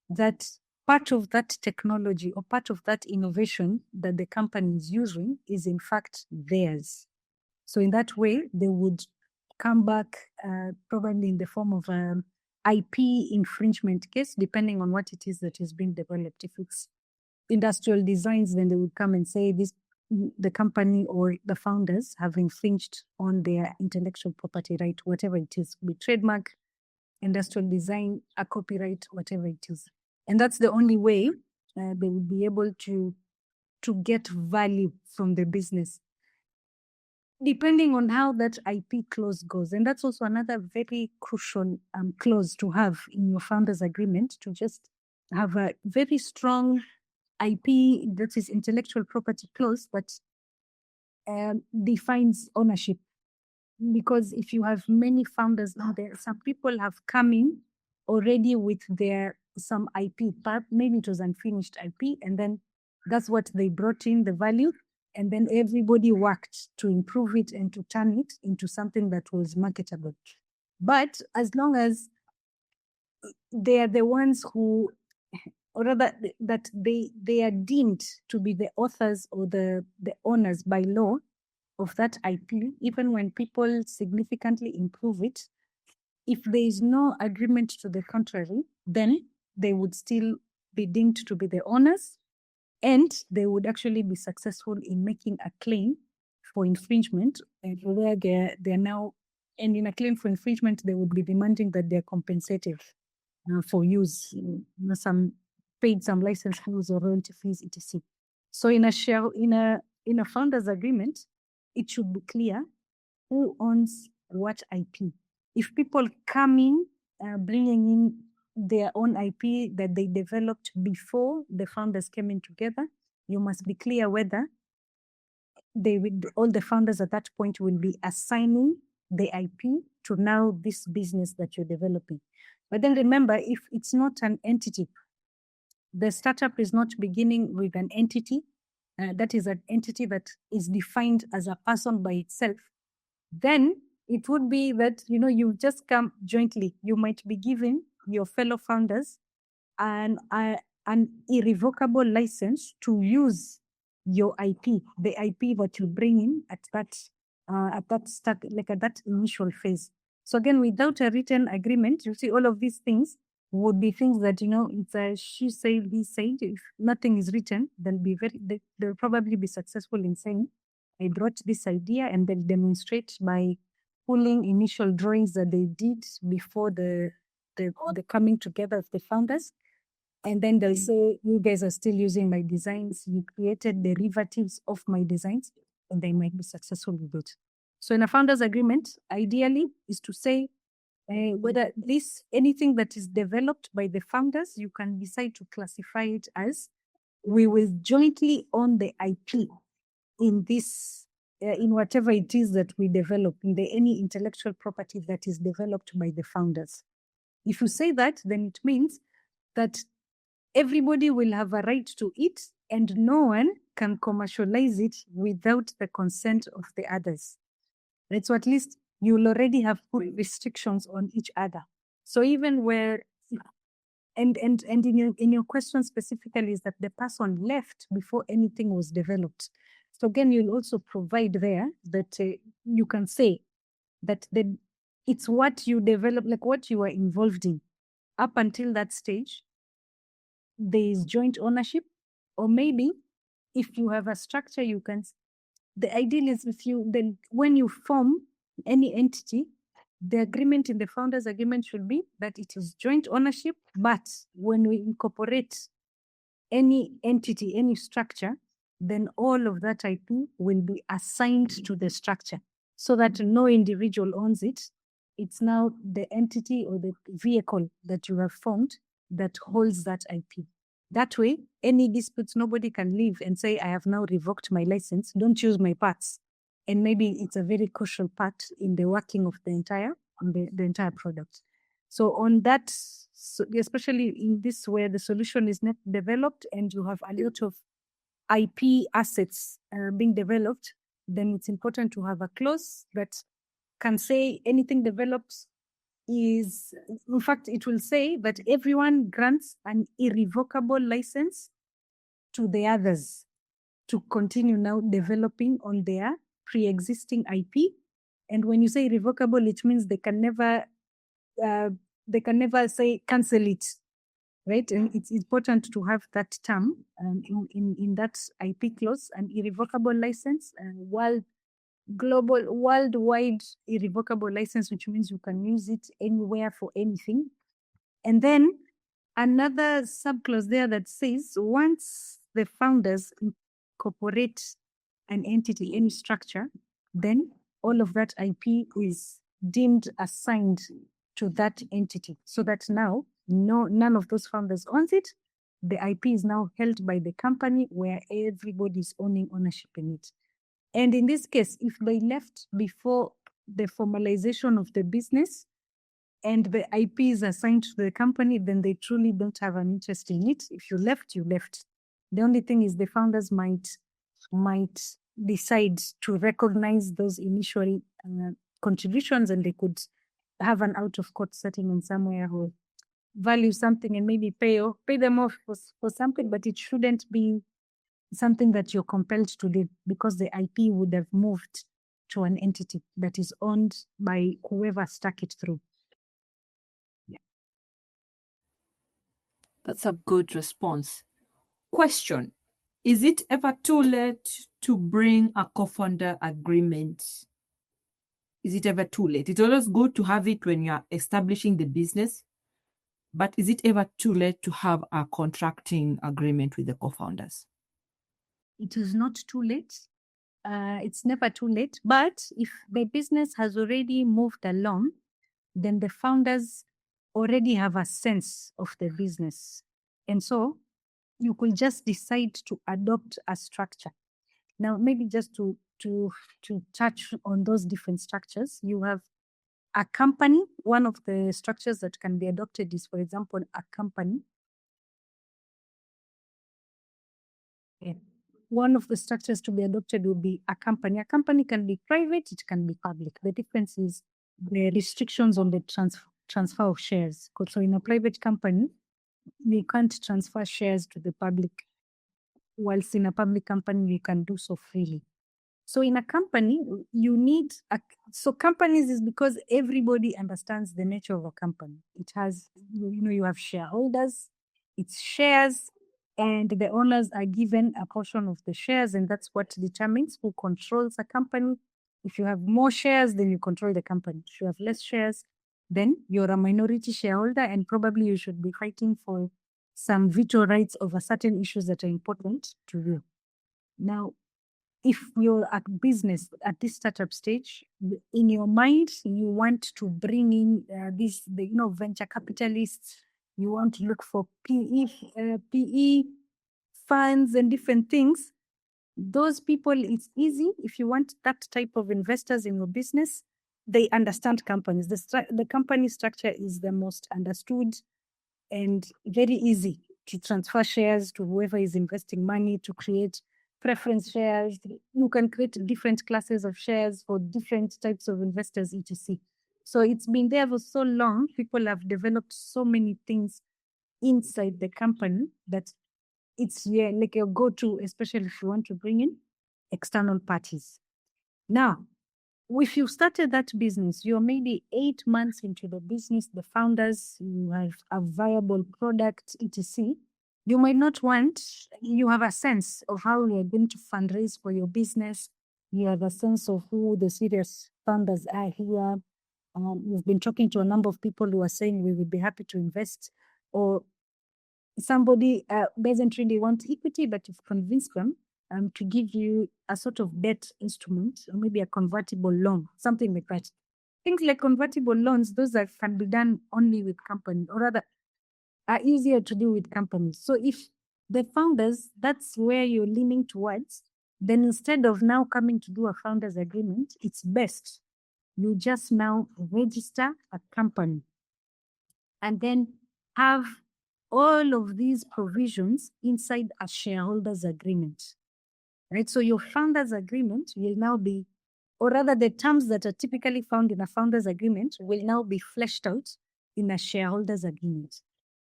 Speaker 1: that part of that technology or part of that innovation that the company is using is in fact theirs. So in that way, they would come back probably in the form of an IP infringement case, depending on what it is that is being developed. If it's industrial designs, then they would come and say this the company or the founders have infringed on their intellectual property right, whatever it is, be trademark, industrial design, a copyright, whatever it is. And that's the only way they will be able to get value from the business, depending on how that IP clause goes. And that's also another very crucial clause to have in your founders agreement, to just have a very strong IP, that is intellectual property clause, that defines ownership. Because if you have many founders now, there some people have come in already with their some IP, maybe it was unfinished IP, and then that's what they brought in, the value, and then everybody worked to improve it and to turn it into something that was marketable. But as long as they are the ones who, or rather that they are deemed to be the authors or the owners by law of that IP, even when people significantly improve it, if there is no agreement to the contrary, then they would still be deemed to be the owners, and they would actually be successful in making a claim for infringement, and where they're now, and in a claim for infringement, they would be demanding that they're compensated for use, some paid some license fees or royalty fees, etc. So in a founders agreement, it should be clear who owns what IP. If people come in bringing in their own IP that they developed before the founders came in together, you must be clear whether all the founders at that point will be assigning the IP to now this business that you're developing. But then remember, if it's not an entity, the startup is not beginning with an entity, that is an entity that is defined as a person by itself, then it would be that, you just come jointly. You might be giving your fellow founders an irrevocable license to use your IP, the IP that you bring in at that start, like at that initial phase. So again, without a written agreement, you see all of these things would be things that, it's a she said, he said. If nothing is written, they'll probably be successful in saying, I brought this idea, and they'll demonstrate by pulling initial drawings that they did before the coming together of the founders. And then they'll say, you guys are still using my designs. You created derivatives of my designs, and they might be successful with it. So in a founders agreement, ideally is to say whether anything that is developed by the founders, you can decide to classify it as, we will jointly own the IP in this, in whatever it is that we develop, in any intellectual property that is developed by the founders. If you say that, then it means that everybody will have a right to it, and no one can commercialize it without the consent of the others. Right? So at least you'll already have put restrictions on each other. So even where, and in your question specifically, is that the person left before anything was developed. So again, you'll also provide there that you can say that it's what you develop, like what you are involved in. Up until that stage, there is joint ownership, or maybe if you have a structure, you can, the ideal is when you form any entity, the agreement in the founders agreement should be that it is joint ownership, but when we incorporate any entity, any structure, then all of that IP will be assigned to the structure, so that no individual owns it. It's now the entity or the vehicle that you have formed that holds that IP. That way, any disputes, nobody can leave and say, I have now revoked my license, don't use my parts. And maybe it's a very crucial part in the working of the entire product. So on that, especially in this where the solution is not developed and you have a lot of IP assets being developed, then it's important to have a clause that can say anything developed is, in fact, it will say that everyone grants an irrevocable license to the others to continue now developing on their pre-existing IP. And when you say irrevocable, it means they can never say cancel it right? And it's important to have that term in that IP clause, an irrevocable license, worldwide irrevocable license, which means you can use it anywhere for anything. And then another subclause there that says once the founders incorporate an entity, any structure, then all of that IP is deemed assigned to that entity, so that now none of those founders owns it. The IP is now held by the company where everybody is owning ownership in it. And in this case, if they left before the formalization of the business and the IP is assigned to the company, then they truly don't have an interest in it. If you left, you left. The only thing is the founders might decide to recognize those initial contributions, and they could have an out-of-court settlement somewhere who value something and maybe pay them off for something, but it shouldn't be something that you're compelled to do, because the IP would have moved to an entity that is owned by whoever stuck it through. Yeah.
Speaker 3: That's a good response. Question: is it ever too late to bring a co-founder agreement? Is it ever too late? It's always good to have it when you are establishing the business, but is it ever too late to have a contracting agreement with the co-founders?
Speaker 1: It is not too late. It's never too late. But if the business has already moved along, then the founders already have a sense of the business. And so you could just decide to adopt a structure. Now, maybe just to touch on those different structures, you have a company. One of the structures that can be adopted is, for example, a company. Yeah. One of the structures to be adopted will be a company. A company can be private, it can be public. The difference is the restrictions on the transfer of shares. So in a private company, we can't transfer shares to the public, whilst in a public company, you can do so freely. So in a company, you need so companies is because everybody understands the nature of a company. It has, you have shareholders, it's shares, and the owners are given a portion of the shares, and that's what determines who controls a company. If you have more shares, then you control the company. If you have less shares, then you're a minority shareholder, and probably you should be fighting for some veto rights over certain issues that are important to you. Now, if you're a business at this startup stage, in your mind, you want to bring in venture capitalists, you want to look for PE funds and different things. Those people, it's easy. If you want that type of investors in your business, they understand companies. The company structure is the most understood and very easy to transfer shares to whoever is investing money, to create preference shares. You can create different classes of shares for different types of investors, etc. So it's been there for so long. People have developed so many things inside the company that it's like your go-to, especially if you want to bring in external parties. Now, if you started that business, you're maybe 8 months into the business, the founders, you have a viable product, etc. You might not you have a sense of how you're going to fundraise for your business. You have a sense of who the serious founders are here. You've been talking to a number of people who are saying we would be happy to invest, or somebody doesn't really want equity, but you've convinced them to give you a sort of debt instrument, or maybe a convertible loan, something like that. Things like convertible loans, those that can be done only with companies, or rather are easier to do with companies. So if the founders, that's where you're leaning towards, then instead of now coming to do a founders agreement, it's best you just now register a company and then have all of these provisions inside a shareholders agreement, right? So your founders agreement will now be, or rather the terms that are typically found in a founders agreement will now be fleshed out in a shareholders agreement,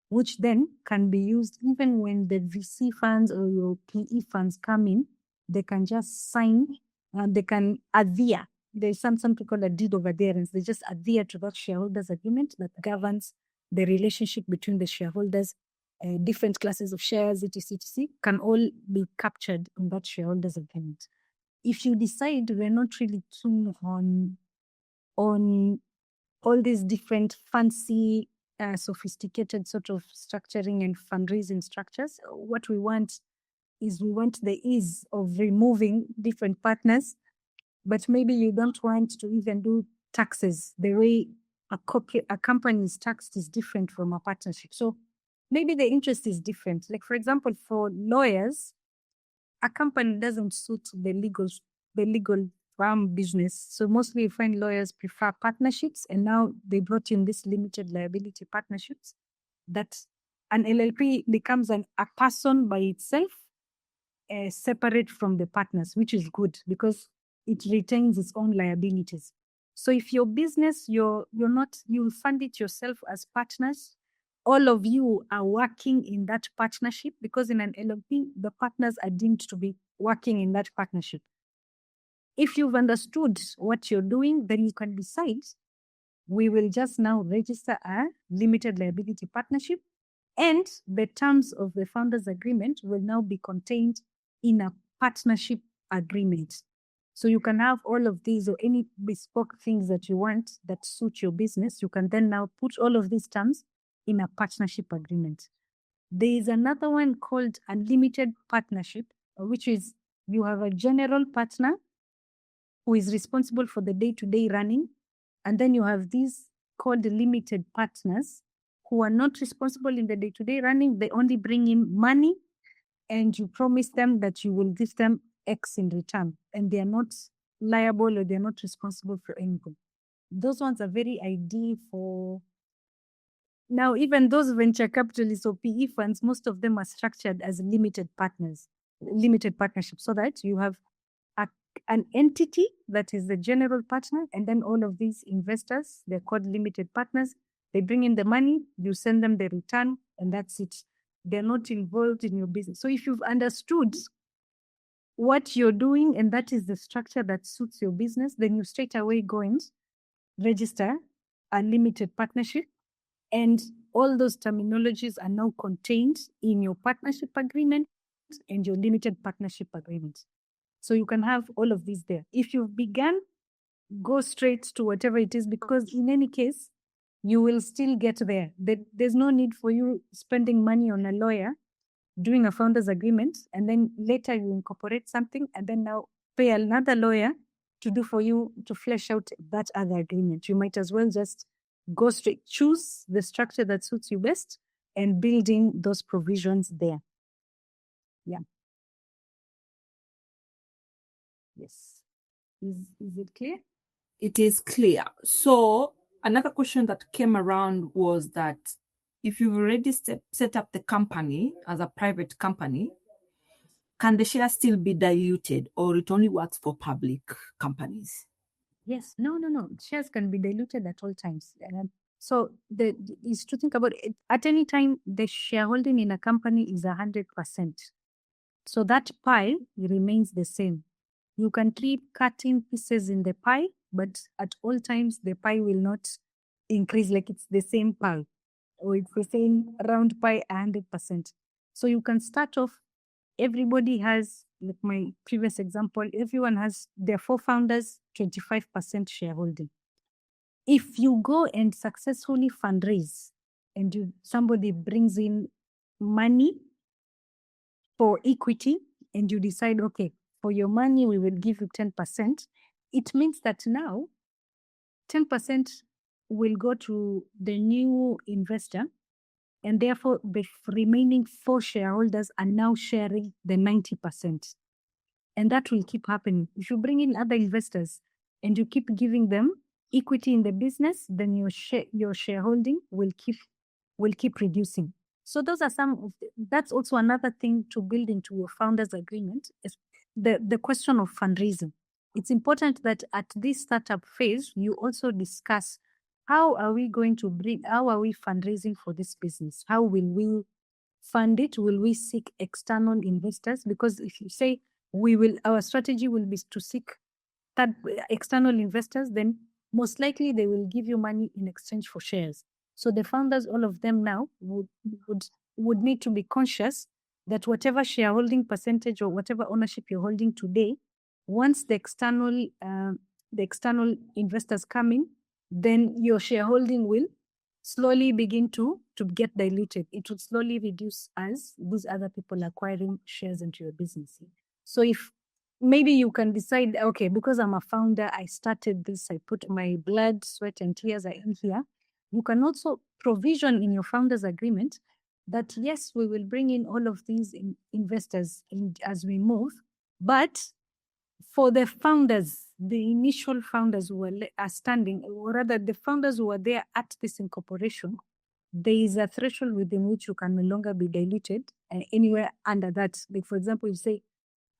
Speaker 1: which then can be used even when the VC funds or your PE funds come in. They can just sign, they can adhere. There's something called a deed of adherence. They just adhere to that shareholders agreement that governs the relationship between the shareholders different classes of shares, etc., can all be captured in that shareholders agreement. If you decide we're not really keen on all these different fancy, sophisticated sort of structuring and fundraising structures, what we want the ease of removing different partners, but maybe you don't want to even do taxes. The way a company is taxed is different from a partnership. So maybe the interest is different. Like, for example, for lawyers, a company doesn't suit the legal firm business. So mostly you find lawyers prefer partnerships, and now they brought in this limited liability partnerships that an LLP becomes a person by itself, separate from the partners, which is good because it retains its own liabilities. So if your business, you'll fund it yourself as partners. All of you are working in that partnership, because in an LLP, the partners are deemed to be working in that partnership. If you've understood what you're doing, then you can decide, we will just now register a limited liability partnership, and the terms of the founders agreement will now be contained in a partnership agreement. So you can have all of these or any bespoke things that you want that suit your business. You can then now put all of these terms in a partnership agreement. There is another one called unlimited partnership, which is you have a general partner who is responsible for the day-to-day running. And then you have these called limited partners who are not responsible in the day-to-day running. They only bring in money, and you promise them that you will give them X in return, and they are not liable or they're not responsible for anything. Those ones are very ideal for now. Even those venture capitalists or PE funds, most of them are structured as limited partners, limited partnerships, so that you have an entity that is the general partner, and then all of these investors, they're called limited partners. They bring in the money, you send them the return, and that's it. They're not involved in your business. So if you've understood what you're doing and that is the structure that suits your business, then you straight away go and register a limited partnership, and all those terminologies are now contained in your partnership agreement and your limited partnership agreement. So you can have all of these there. If you've begun, go straight to whatever it is, because in any case, you will still get there. There's no need for you spending money on a lawyer doing a founders agreement, and then later you incorporate something and then now pay another lawyer to do for you to flesh out that other agreement. You might as well just go straight, choose the structure that suits you best, and build in those provisions there. Yeah. Yes. Is it clear?
Speaker 3: It is clear. So another question that came around was that if you've already set up the company as a private company, can the shares still be diluted, or it only works for public companies?
Speaker 1: Yes. No. Shares can be diluted at all times. So is to think about it. At any time, the shareholding in a company is 100%. So that pie remains the same. You can keep cutting pieces in the pie, but at all times, the pie will not increase, like it's the same pie, or it's the same round pie 100%. So you can start off, everybody has, like my previous example, everyone has their 4 founders, 25% shareholding. If you go and successfully fundraise and somebody brings in money for equity, and you decide, okay, for your money, we will give you 10%. It means that now 10% will go to the new investor, and therefore the remaining 4 shareholders are now sharing the 90%. And that will keep happening. If you bring in other investors and you keep giving them equity in the business, then your shareholding will keep reducing. So those are that's also another thing to build into your founders agreement, is the question of fundraising. It's important that at this startup phase, you also discuss, how are we fundraising for this business? How will we fund it? Will we seek external investors? Because if you say our strategy will be to seek external investors, then most likely they will give you money in exchange for shares. So the founders, all of them now would would need to be conscious that whatever shareholding percentage or whatever ownership you're holding today, once the external investors come in, then your shareholding will slowly begin to get diluted. It would slowly reduce as these other people acquiring shares into your business. So if maybe you can decide, okay, because I'm a founder, I started this, I put my blood, sweat, and tears are in here. You can also provision in your founders agreement that yes, we will bring in all of these investors as we move, but for the founders, the initial founders who are standing, or rather the founders who are there at this incorporation, there is a threshold within which you can no longer be diluted anywhere under that. Like for example, you say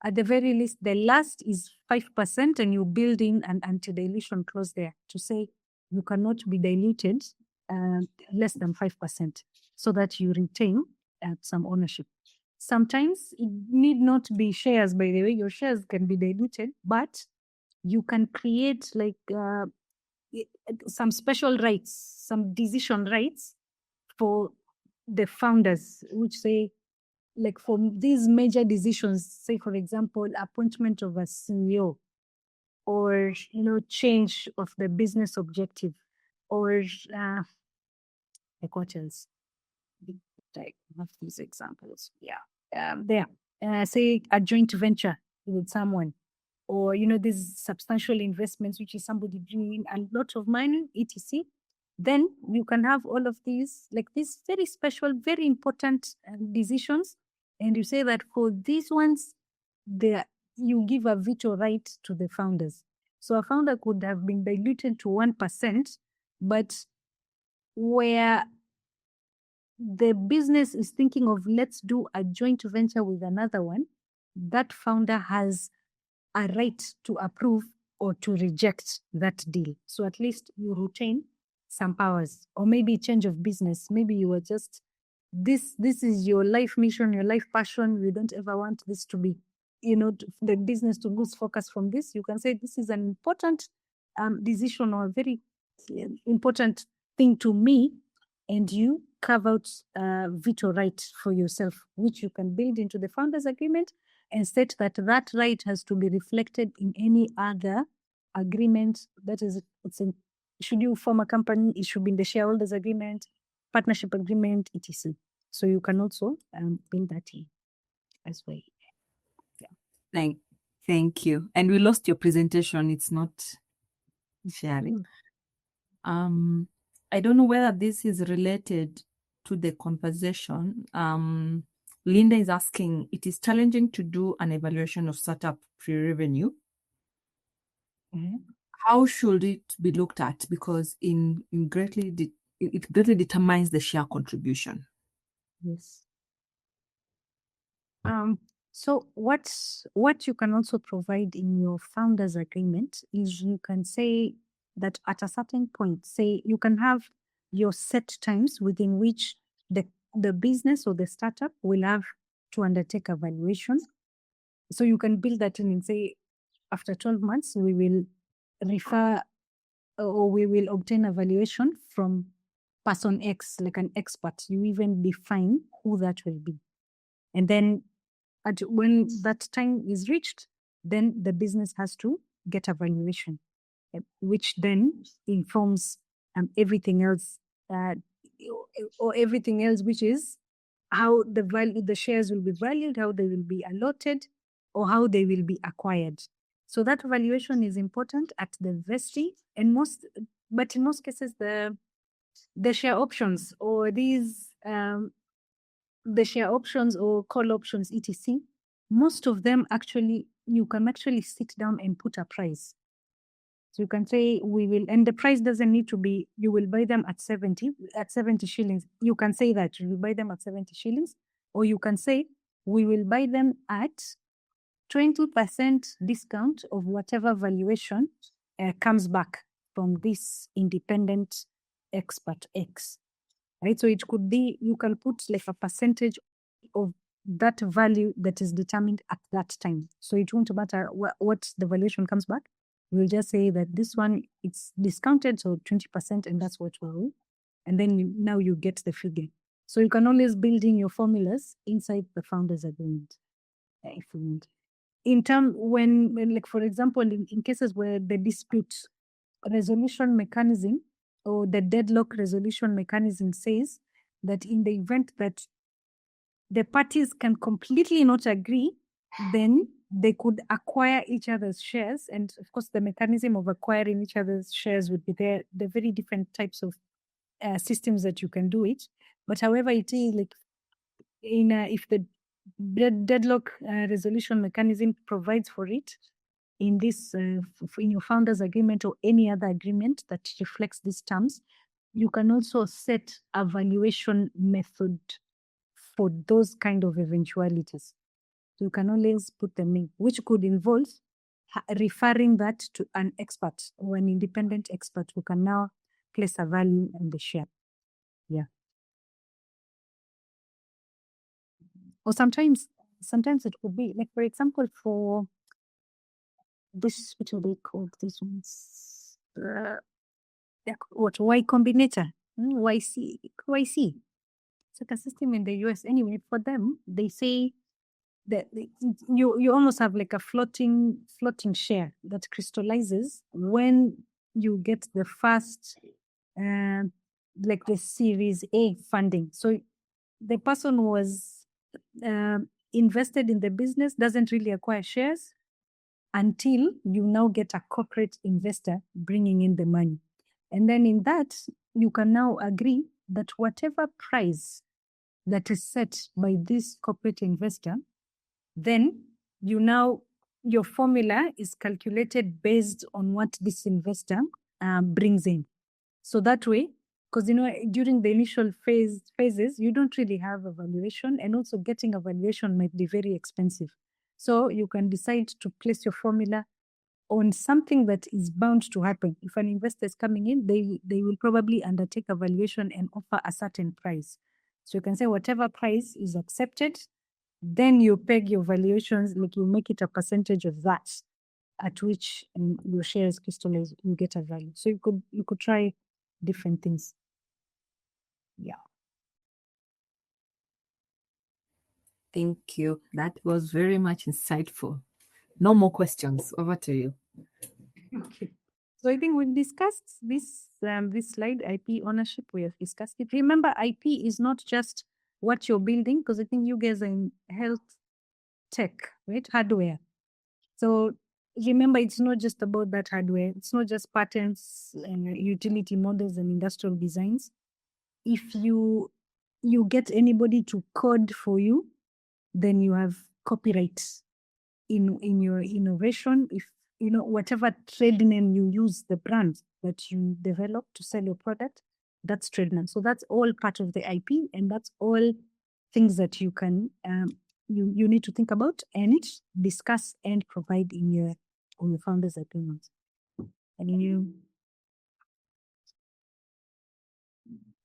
Speaker 1: at the very least, the last is 5%, and you build in an anti-dilution clause there to say you cannot be diluted less than 5%, so that you retain some ownership. Sometimes it need not be shares, by the way. Your shares can be diluted, but you can create like some special rights, some decision rights for the founders, which say, like for these major decisions, say for example, appointment of a CEO, or change of the business objective, or like what else? Like have these examples. There. Say a joint venture with someone, or these substantial investments, which is somebody bringing a lot of money, etc. Then you can have all of these, like these very special, very important decisions, and you say that for these ones, you give a veto right to the founders. So a founder could have been diluted to 1%, but where the business is thinking of, let's do a joint venture with another one, that founder has a right to approve or to reject that deal. So at least you retain some powers. Or maybe change of business. Maybe you were just, this is your life mission, your life passion. You don't ever want this to be, the business to lose focus from this. You can say this is an important decision, or a very important thing to me, and you carve out veto right for yourself, which you can build into the founders agreement and state that that right has to be reflected in any other agreement. That is, should you form a company, it should be in the shareholders agreement, partnership agreement, etc. So you can also build that in as well.
Speaker 3: Yeah. Thank you. And we lost your presentation. It's not sharing. I don't know whether this is related to the conversation. Linda is asking, it is challenging to do an evaluation of startup pre-revenue. Mm-hmm. How should it be looked at? Because it greatly determines the share contribution.
Speaker 1: Yes. So what you can also provide in your founders agreement is you can say that at a certain point, say you can have your set times within which the business or the startup will have to undertake a valuation. So you can build that in and say, after 12 months, we will refer or we will obtain a valuation from person X, like an expert. You even define who that will be. And then when that time is reached, then the business has to get a valuation, which then informs everything else, or everything else, which is how the shares will be valued, how they will be allotted, or how they will be acquired. So that valuation is important at the vesting, but in most cases, the share options or these the share options or call options, etc., most of them actually, you can actually sit down and put a price. So you can say we will, and the price doesn't need to be, you will buy them at 70 shillings. You can say that you will buy them at 70 shillings, or you can say we will buy them at 20% discount of whatever valuation comes back from this independent expert X. Right? So it could be, you can put like a percentage of that value that is determined at that time. So it won't matter what the valuation comes back. We'll just say that this one, it's discounted, so 20%, and that's what we'll do. And then now you get the figure. So you can always build in your formulas inside the founders agreement, if you want. In term when like for example, in cases where the dispute resolution mechanism or the deadlock resolution mechanism says that in the event that the parties can completely not agree, then they could acquire each other's shares. And of course, the mechanism of acquiring each other's shares would be there. The very different types of systems that you can do it. But however, it is like if the deadlock resolution mechanism provides for it in this in your founders agreement or any other agreement that reflects these terms, you can also set a valuation method for those kind of eventualities. So you can always put them in, which could involve referring that to an expert or an independent expert who can now place a value on the share. Yeah. Or sometimes it could be like, for example, for this, what are they called? These ones, what Y Combinator, YC. It's like a system in the US. Anyway, for them, they say that you almost have like a floating share that crystallizes when you get the first, like the Series A funding. So the person who was invested in the business doesn't really acquire shares until you now get a corporate investor bringing in the money. And then in that, you can now agree that whatever price that is set by this corporate investor, then your formula is calculated based on what this investor brings in. So that way, because during the initial phases, you don't really have a valuation, and also getting a valuation might be very expensive. So you can decide to place your formula on something that is bound to happen. If an investor is coming in, they will probably undertake a valuation and offer a certain price. So you can say whatever price is accepted, then you peg your valuations, like you make it a percentage of that at which your shares crystallize, you get a value. So you could try different things. Yeah.
Speaker 3: Thank you. That was very much insightful. No more questions. Over to you.
Speaker 1: Okay. So I think we've discussed this slide, IP ownership. We have discussed it. Remember, IP is not just what you're building, because I think you guys are in health tech, right? Hardware. So remember, it's not just about that hardware. It's not just patents and utility models and industrial designs. If you get anybody to code for you, then you have copyright in your innovation. If whatever trade name you use, the brand that you develop to sell your product, that's trade name. So that's all part of the IP, and that's all things that you can you need to think about and discuss and provide in your founders agreement.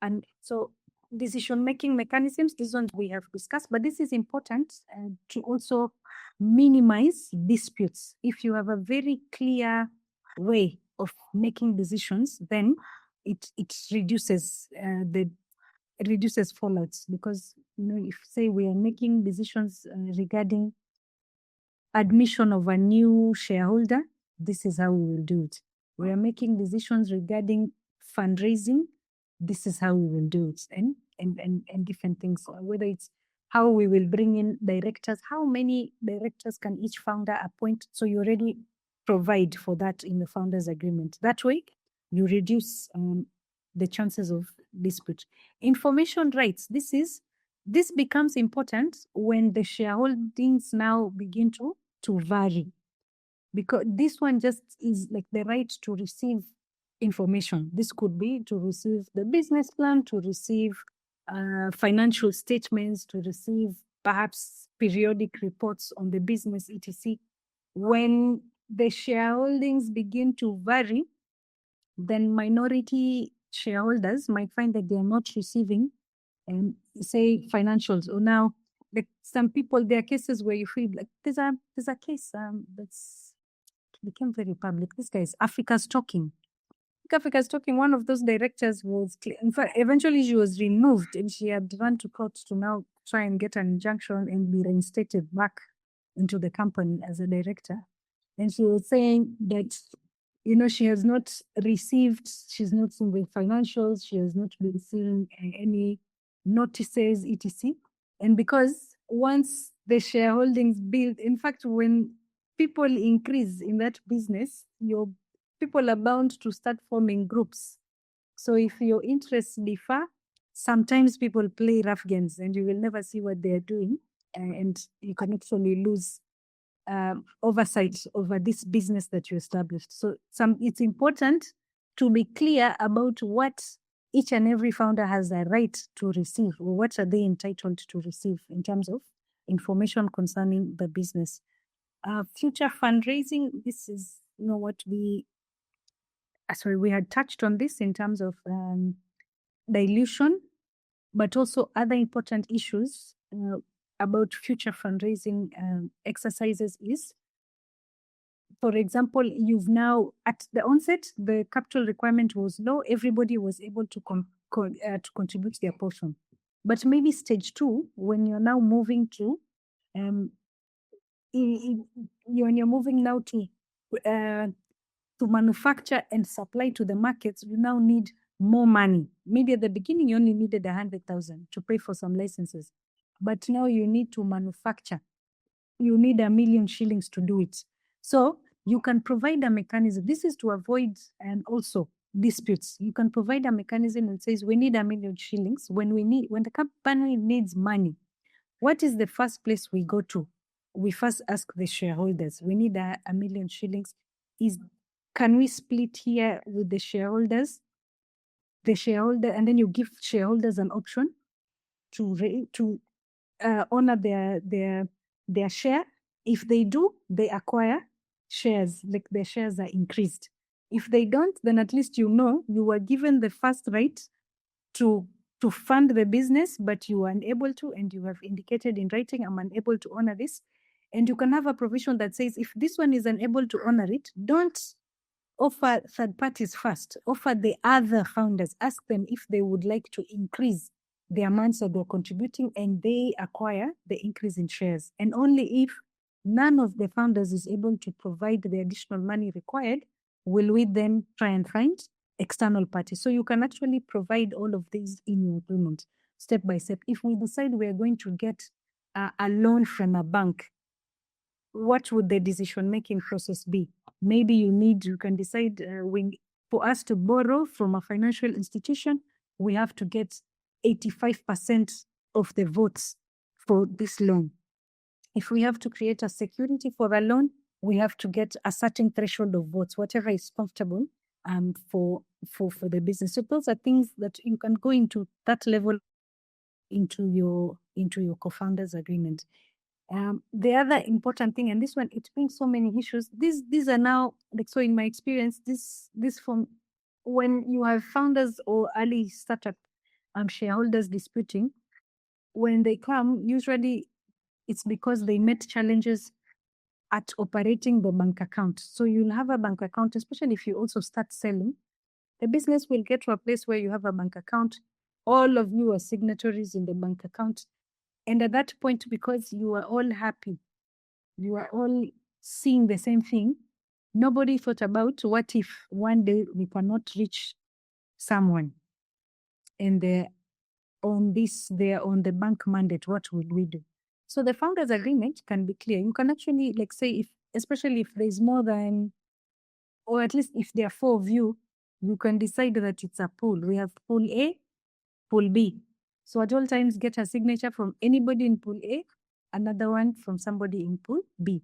Speaker 1: And so decision-making mechanisms, these ones we have discussed, but this is important to also minimize disputes. If you have a very clear way of making decisions, then it reduces fallouts, because if say we are making decisions regarding admission of a new shareholder, this is how we will do it. We are making decisions regarding fundraising, this is how we will do it, and different things, whether it's how we will bring in directors, how many directors can each founder appoint. So you already provide for that in the founders agreement. That way, you reduce the chances of dispute. Information rights, this becomes important when the shareholdings now begin to vary, because this one just is like the right to receive information. This could be to receive the business plan, to receive financial statements, to receive perhaps periodic reports on the business, etc. When the shareholdings begin to vary, then minority shareholders might find that they are not receiving, say, financials. Or now, like some people, there are cases where you feel like there's a case that's became very public. This guy is Africa's Talking. Africa is talking, one of those directors was, in fact, eventually she was removed and she had run to court to now try and get an injunction and be reinstated back into the company as a director. And she was saying that, she has not received, she's not seen the financials, she has not been seeing any notices, etc. And because once the shareholdings build, in fact, when people increase in that business, your people are bound to start forming groups. So if your interests differ, sometimes people play rough games and you will never see what they're doing. And you can actually lose oversight over this business that you established. So it's important to be clear about what each and every founder has a right to receive, or what are they entitled to receive in terms of information concerning the business. Future fundraising, this is what we had touched on this in terms of dilution, but also other important issues about future fundraising exercises is, for example, you've now, at the onset, the capital requirement was low. Everybody was able to contribute their portion. But maybe stage 2, when you're now moving to, when you're moving now to manufacture and supply to the markets, you now need more money. Maybe at the beginning, you only needed 100,000 to pay for some licenses. But now you need to manufacture. You need 1 million shillings to do it. So you can provide a mechanism. This is to avoid and also disputes. You can provide a mechanism that says we need 1 million shillings. When the company needs money, what is the first place we go to? We first ask the shareholders. We need 1 million shillings. Can we split here with the shareholders? And then you give shareholders an option to honor their share. If they do, they acquire shares, like their shares are increased. If they don't, then at least you were given the first right to fund the business, but you were unable to, and you have indicated in writing, I'm unable to honor this. And you can have a provision that says, if this one is unable to honor it, don't offer third parties first. Offer the other founders. Ask them if they would like to increase the amounts that they're contributing, and they acquire the increase in shares. And only if none of the founders is able to provide the additional money required, will we then try and find external parties. So you can actually provide all of these in your agreement, step by step. If we decide we're going to get a loan from a bank, what would the decision-making process be? Maybe you can decide for us to borrow from a financial institution, we have to get 85% of the votes for this loan. If we have to create a security for a loan, we have to get a certain threshold of votes, whatever is comfortable for the business. So those are things that you can go into that level into your co-founders agreement. The other important thing, and this one, it brings so many issues. These are now, like, so in my experience, this from when you have founders or early startup shareholders disputing, when they come, usually it's because they met challenges at operating the bank account. So you'll have a bank account, especially if you also start selling. The business will get to a place where you have a bank account. All of you are signatories in the bank account. And at that point, because you are all happy, you are all seeing the same thing, nobody thought about what if one day we cannot reach someone and they're on the bank mandate, what will we do? So the founders agreement can be clear. You can actually, like, say, especially if there's more than, or at least if there are 4 of you, you can decide that it's a pool. We have pool A, pool B. So at all times, get a signature from anybody in pool A, another one from somebody in pool B.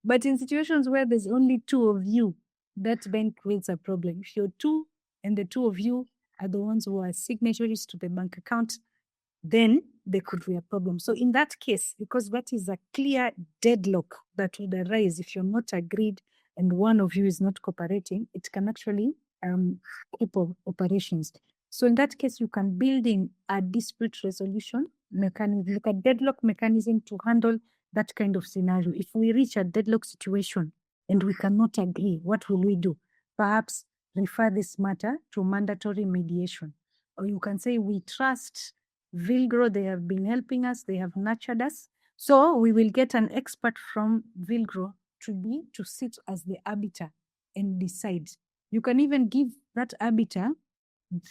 Speaker 1: But in situations where there's only 2 of you, that then creates a problem. If you're 2 and the 2 of you are the ones who are signatories to the bank account, then there could be a problem. So in that case, because that is a clear deadlock that would arise if you're not agreed and one of you is not cooperating, it can actually cripple operations. So in that case, you can build in a dispute resolution mechanism, like a deadlock mechanism to handle that kind of scenario. If we reach a deadlock situation and we cannot agree, what will we do? Perhaps refer this matter to mandatory mediation. Or you can say, we trust Vilgro, they have been helping us, they have nurtured us. So we will get an expert from Vilgro to sit as the arbiter and decide. You can even give that arbiter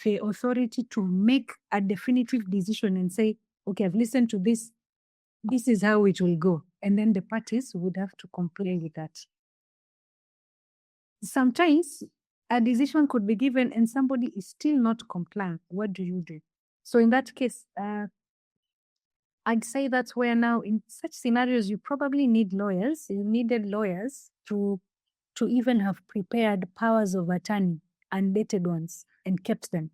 Speaker 1: the authority to make a definitive decision and say, okay, I've listened to this. This is how it will go. And then the parties would have to comply with that. Sometimes a decision could be given and somebody is still not compliant. What do you do? So in that case, I'd say that's where now in such scenarios, you probably need lawyers. You needed lawyers to even have prepared powers of attorney, undated ones, and kept them.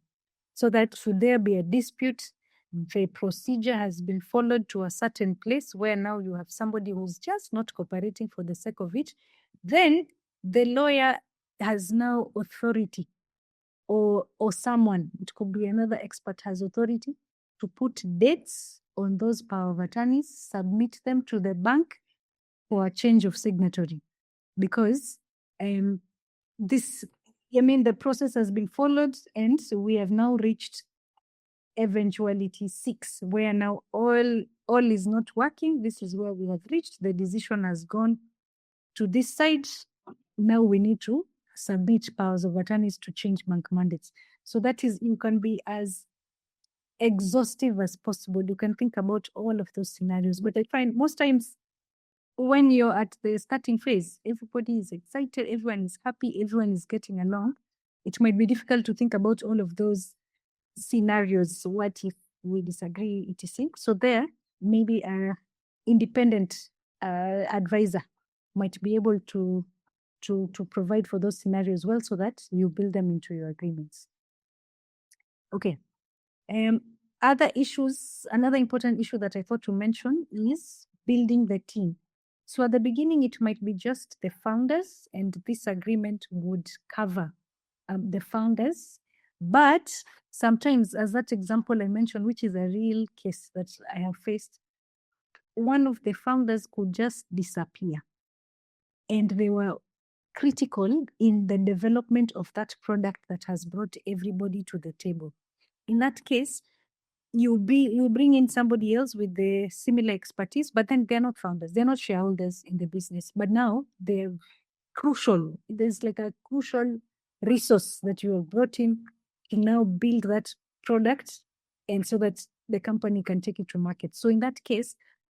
Speaker 1: So that should there be a dispute, the procedure has been followed to a certain place where now you have somebody who's just not cooperating for the sake of it, then the lawyer has now authority, or someone, it could be another expert, has authority to put dates on those power of attorneys, submit them to the bank for a change of signatory. Because the process has been followed, and so we have now reached eventuality 6, where now all is not working. This is where we have reached. The decision has gone to this side. Now we need to submit powers of attorneys to change bank mandates. So that is, you can be as exhaustive as possible. You can think about all of those scenarios. But I find most times when you're at the starting phase, everybody is excited, everyone is happy, everyone is getting along. It might be difficult to think about all of those scenarios. What if we disagree, etc. So there, maybe an independent advisor might be able to provide for those scenarios well, so that you build them into your agreements. Okay. Other issues, another important issue that I thought to mention is building the team. So at the beginning, it might be just the founders, and this agreement would cover the founders. But sometimes, as that example I mentioned, which is a real case that I have faced, one of the founders could just disappear. And they were critical in the development of that product that has brought everybody to the table. In that case, you bring in somebody else with the similar expertise, but then they're not founders, they're not shareholders in the business, but now they're crucial. There's like a crucial resource that you have brought in to now build that product, and so that the company can take it to market. So in that case,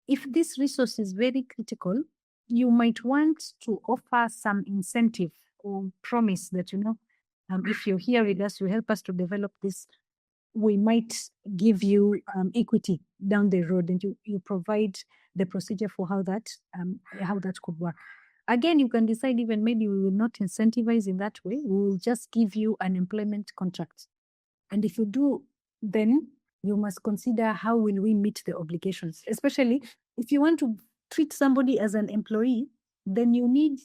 Speaker 1: if this resource is very critical, you might want to offer some incentive or promise that, if you're here with us, you help us to develop this, we might give you equity down the road, and you provide the procedure for how that could work. Again, you can decide even maybe we will not incentivize in that way. We will just give you an employment contract. And if you do, then you must consider how will we meet the obligations. Especially if you want to treat somebody as an employee, then you need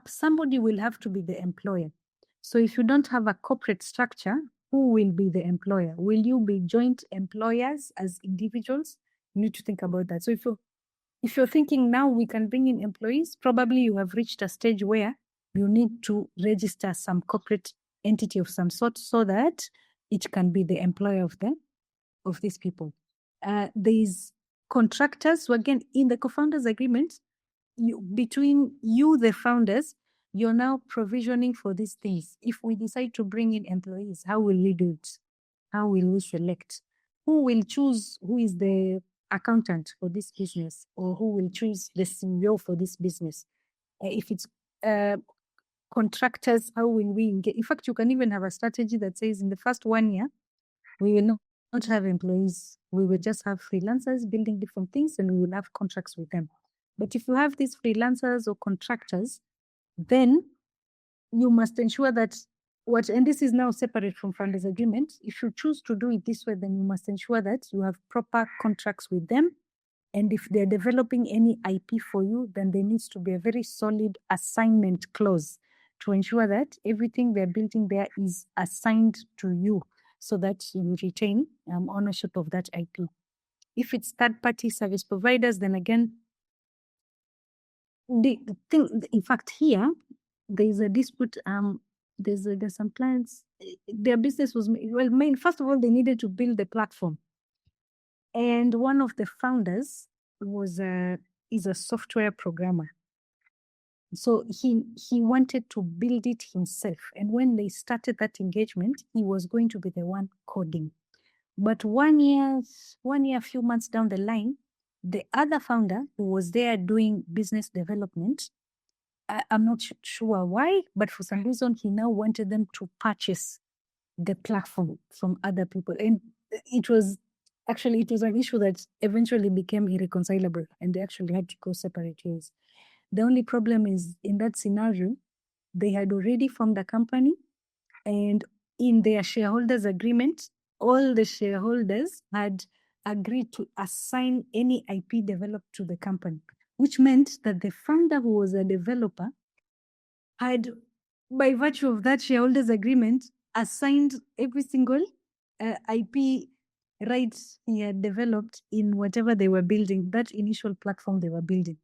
Speaker 1: somebody will have to be the employer. So if you don't have a corporate structure, who will be the employer? Will you be joint employers as individuals? You need to think about that. So if you're thinking now we can bring in employees, probably you have reached a stage where you need to register some corporate entity of some sort, so that it can be the employer of these people. There's contractors. So again, in the co-founders agreement, between you, the founders, you're now provisioning for these things. If we decide to bring in employees, how will we do it? How will we select? Who will choose who is the accountant for this business, or who will choose the CEO for this business? If it's contractors, how will we engage? In fact, you can even have a strategy that says in the first 1 year, we will not have employees. We will just have freelancers building different things, and we will have contracts with them. But if you have these freelancers or contractors, then you must ensure that and this is now separate from founders agreement. If you choose to do it this way, then you must ensure that you have proper contracts with them. And if they're developing any IP for you, then there needs to be a very solid assignment clause to ensure that everything they're building there is assigned to you, so that you retain ownership of that IP. If it's third-party service providers, then again, the thing, in fact, here, there is a dispute there's some plans. Their business was, first of all, they needed to build the platform. And one of the founders is a software programmer. So he wanted to build it himself. And when they started that engagement, he was going to be the one coding. But 1 year, a few months down the line, the other founder who was there doing business development, I'm not sure why, but for some reason, he now wanted them to purchase the platform from other people. And it was an issue that eventually became irreconcilable, and they actually had to go separate ways. The only problem is, in that scenario, they had already formed a company, and in their shareholders agreement, all the shareholders had agreed to assign any IP developed to the company, which meant that the founder, who was a developer, had, by virtue of that shareholders agreement, assigned every single IP rights he had developed in whatever they were building, that initial platform they were building.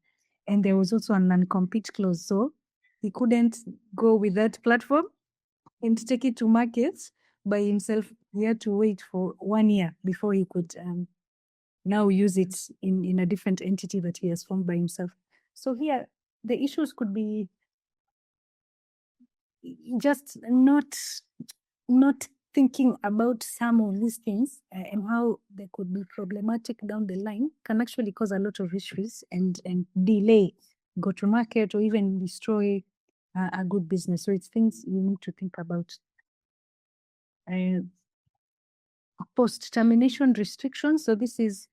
Speaker 1: And there was also a non-compete clause. So he couldn't go with that platform and take it to market by himself. He had to wait for 1 year before he could now use it in a different entity that he has formed by himself. So here, the issues could be just not thinking about some of these things and how they could be problematic down the line can actually cause a lot of issues and delay go to market or even destroy a good business. So it's things you need to think about. Post-termination restrictions. So this is,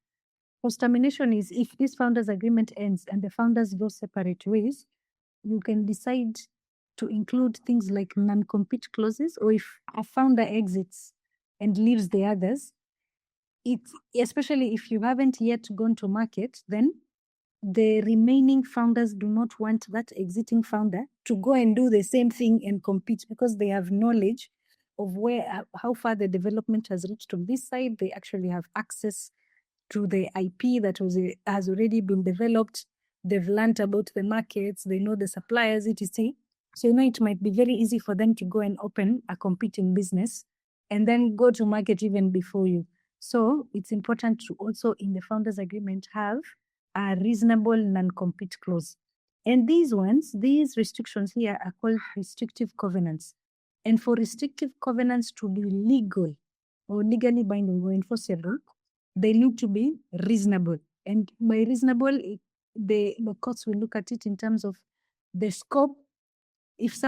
Speaker 1: post-termination is if this founders agreement ends and the founders go separate ways, you can decide to include things like non-compete clauses, or if a founder exits and leaves the others, especially if you haven't yet gone to market, then the remaining founders do not want that exiting founder to go and do the same thing and compete, because they have knowledge of how far the development has reached on this side. They actually have access to the IP that has already been developed. They've learned about the markets. They know the suppliers, etc. So, it might be very easy for them to go and open a competing business and then go to market even before you. So it's important to also, in the founders agreement, have a reasonable non-compete clause. And these restrictions here are called restrictive covenants. And for restrictive covenants to be legal or legally binding or enforceable, they need to be reasonable. And by reasonable, the courts will look at it in terms of the scope. If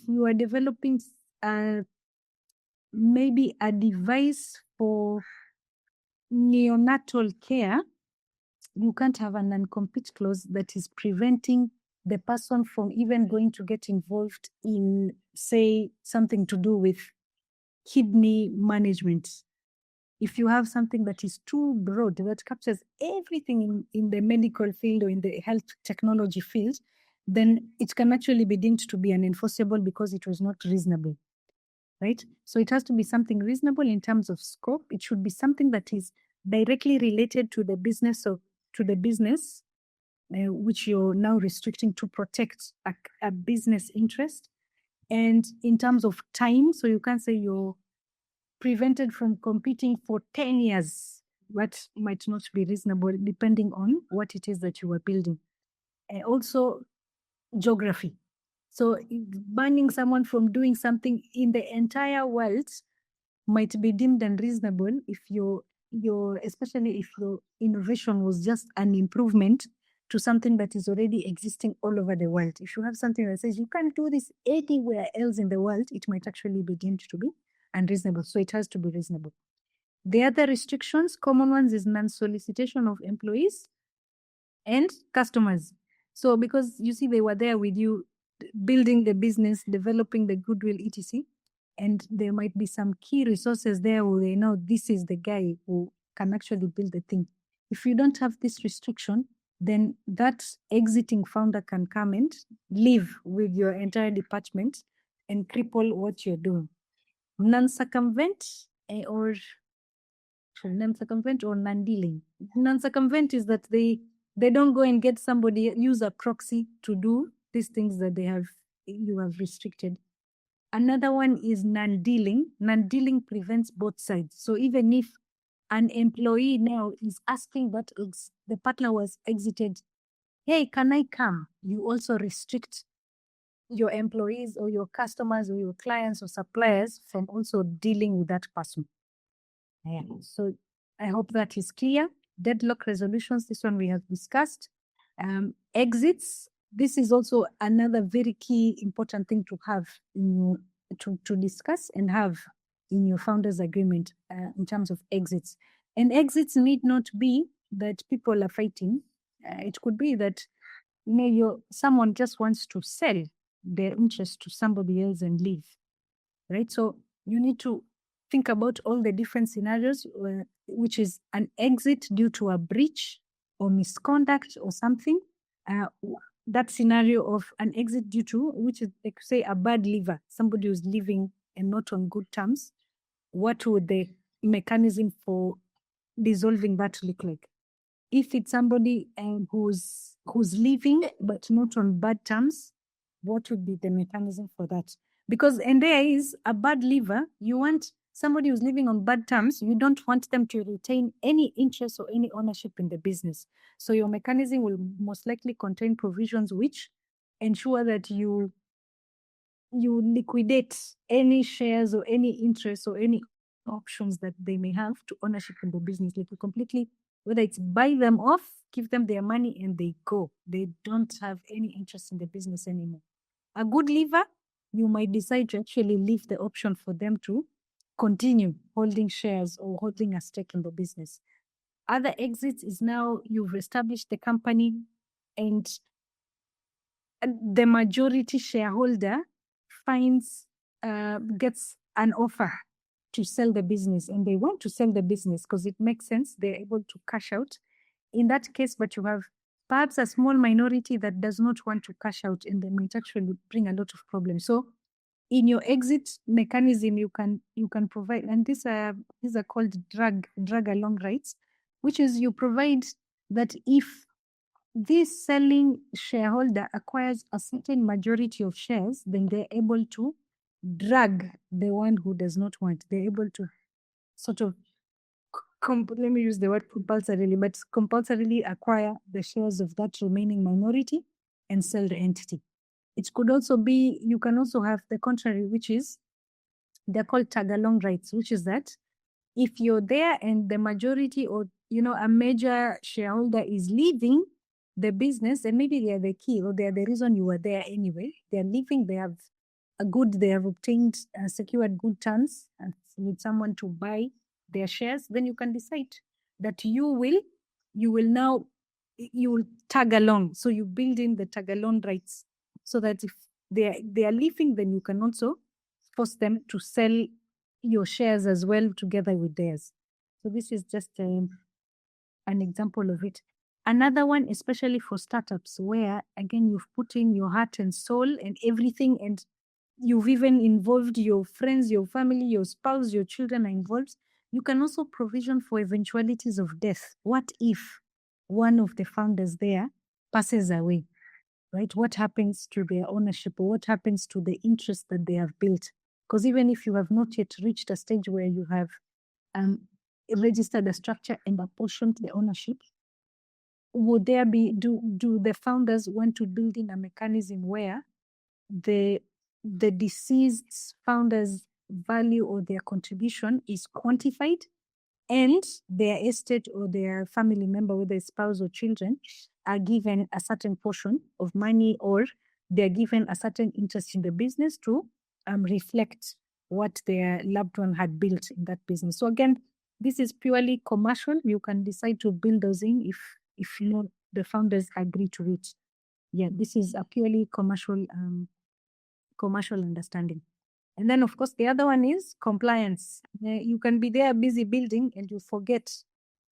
Speaker 1: you are developing maybe a device for neonatal care, you can't have a non-compete clause that is preventing the person from even going to get involved in, say, something to do with kidney management. If you have something that is too broad, that captures everything in the medical field or in the health technology field, then it can actually be deemed to be unenforceable because it was not reasonable, right? So it has to be something reasonable in terms of scope. It should be something that is directly related to the business which you're now restricting to protect a business interest. And in terms of time, so you can't say you're prevented from competing for 10 years. What might not be reasonable depending on what it is that you are building. And also geography. So banning someone from doing something in the entire world might be deemed unreasonable if especially if your innovation was just an improvement to something that is already existing all over the world. If you have something that says you can't do this anywhere else in the world, it might actually be deemed to be unreasonable. So it has to be reasonable. The other restrictions, common ones, is non-solicitation of employees and customers. So because you see, they were there with you, building the business, developing the goodwill, etc. And there might be some key resources there where they know this is the guy who can actually build the thing. If you don't have this restriction, then that exiting founder can come and leave with your entire department and cripple what you're doing. Non-circumvent or non-dealing. Non-circumvent is that they don't go and get somebody, use a proxy to do these things that you have restricted. Another one is non-dealing. Non-dealing prevents both sides. So even if an employee now is asking that the partner was exited, hey, can I come? You also restrict your employees or your customers or your clients or suppliers from also dealing with that person. Yeah. So I hope that is clear. Deadlock resolutions, this one we have discussed. Exits, this is also another very key important thing to have to discuss and have in your founders agreement in terms of exits. And exits need not be that people are fighting. It could be that someone just wants to sell their interest to somebody else and leave, right? So you need to think about all the different scenarios, which is an exit due to a breach or misconduct or something. That scenario of an exit due to, which is like say a bad leaver, somebody who's leaving and not on good terms. What would the mechanism for dissolving that look like? If it's somebody who's leaving but not on bad terms, what would be the mechanism for that? Because and there is a bad leaver. You want somebody who's living on bad terms. You don't want them to retain any interest or any ownership in the business. So your mechanism will most likely contain provisions which ensure that you liquidate any shares or any interest or any options that they may have to ownership in the business. Like you completely, whether it's buy them off, give them their money and they go. They don't have any interest in the business anymore. A good leaver, you might decide to actually leave the option for them to continue holding shares or holding a stake in the business. Other exits is now you've established the company and the majority shareholder gets an offer to sell the business and they want to sell the business because it makes sense. They're able to cash out in that case, but you have perhaps a small minority that does not want to cash out and they might actually bring a lot of problems. So in your exit mechanism, you can provide, and these are called drag along rights, which is you provide that if this selling shareholder acquires a certain majority of shares, then they're able to drag the one who does not want. They're able to sort of, let me use the word compulsorily, but compulsorily acquire the shares of that remaining minority and sell the entity. It could also be, you can also have the contrary, which is, they're called tag along rights, which is that if you're there and the majority or, a major shareholder is leaving the business, and maybe they are the key or they are the reason you were there anyway, they're leaving, they have obtained, secured good terms with someone to buy their shares, then you can decide that you will tag along. So you build in the tag along rights so that if they are leaving, then you can also force them to sell your shares as well together with theirs. So this is just an example of it. Another one, especially for startups, where again you've put in your heart and soul and everything, and you've even involved your friends, your family, your spouse, your children are involved. You can also provision for eventualities of death. What if one of the founders there passes away, right? What happens to their ownership, or what happens to the interest that they have built? Because even if you have not yet reached a stage where you have registered a structure and apportioned the ownership, would there be, do the founders want to build in a mechanism where the deceased founders' value or their contribution is quantified and their estate or their family member, whether it's spouse or children, are given a certain portion of money, or they're given a certain interest in the business to reflect what their loved one had built in that business. So again, this is purely commercial. You can decide to build those in if the founders agree to it. Yeah, this is a purely commercial understanding. And then, of course, the other one is compliance. You can be there busy building and you forget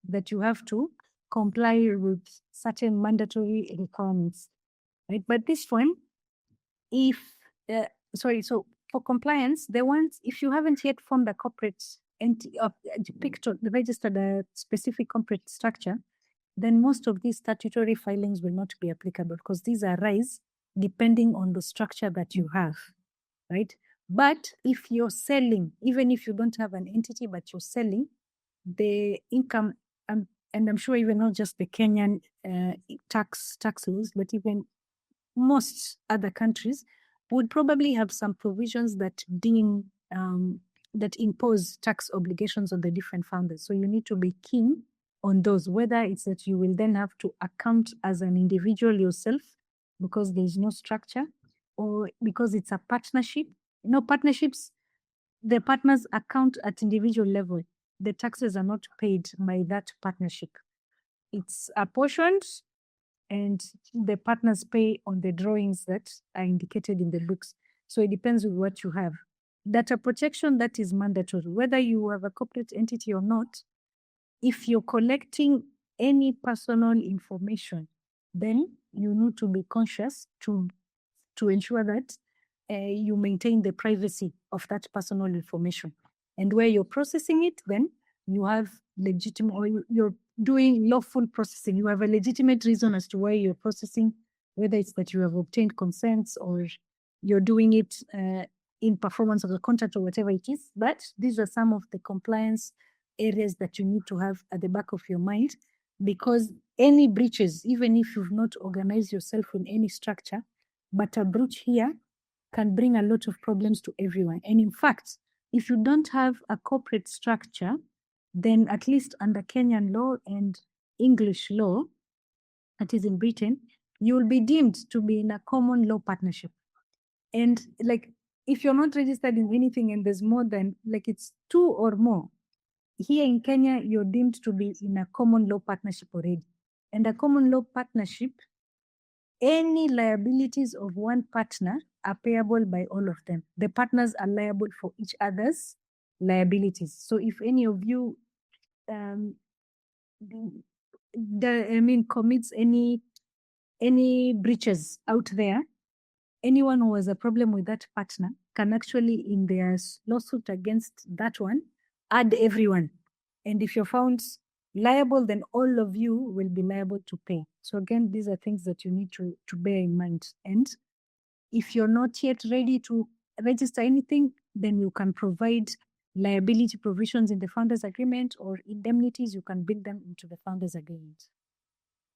Speaker 1: that you have to comply with certain mandatory requirements, right? But this one, so for compliance, if you haven't yet formed a corporate entity, picked or registered a specific corporate structure, then most of these statutory filings will not be applicable because these arise depending on the structure that you have, right? But if you're selling, even if you don't have an entity, but you're selling, the income, and I'm sure even not just the Kenyan tax rules, but even most other countries would probably have some provisions that that impose tax obligations on the different founders. So you need to be keen on those, whether it's that you will then have to account as an individual yourself because there's no structure, or because it's a partnership. Partnerships, the partners account at individual level. The taxes are not paid by that partnership. It's apportioned, and the partners pay on the drawings that are indicated in the books. So it depends on what you have. Data protection, that is mandatory. Whether you have a corporate entity or not, if you're collecting any personal information, then you need to be conscious to ensure that you maintain the privacy of that personal information. And where you're processing it, then you have legitimate, or you're doing lawful processing. You have a legitimate reason as to why you're processing, whether it's that you have obtained consents or you're doing it in performance of the contract or whatever it is. But these are some of the compliance areas that you need to have at the back of your mind, because any breaches, even if you've not organized yourself in any structure, but a breach here can bring a lot of problems to everyone. And in fact, if you don't have a corporate structure, then at least under Kenyan law and English law, that is in Britain, you will be deemed to be in a common law partnership. And like, if you're not registered in anything and there's more than, like, it's 2 or more, here in Kenya, you're deemed to be in a common law partnership already. And a common law partnership, any liabilities of one partner are payable by all of them. The partners are liable for each other's liabilities. So if any of you commits any breaches out there, anyone who has a problem with that partner can actually, in their lawsuit against that one, add everyone. And if you're found liable, then all of you will be liable to pay. So again, these are things that you need to bear in mind. And if you're not yet ready to register anything, then you can provide liability provisions in the founders agreement, or indemnities, you can build them into the founders agreement.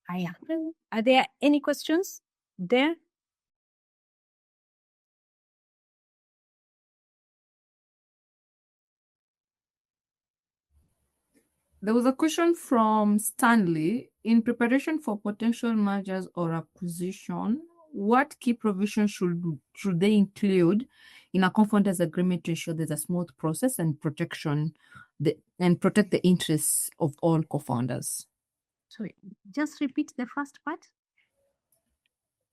Speaker 1: Are there any questions there?
Speaker 3: There was a question from Stanley. In preparation for potential mergers or acquisition, what key provisions should they include in a co-founders agreement to ensure there's a smooth process and protect the interests of all co-founders?
Speaker 1: Sorry, just repeat the first part.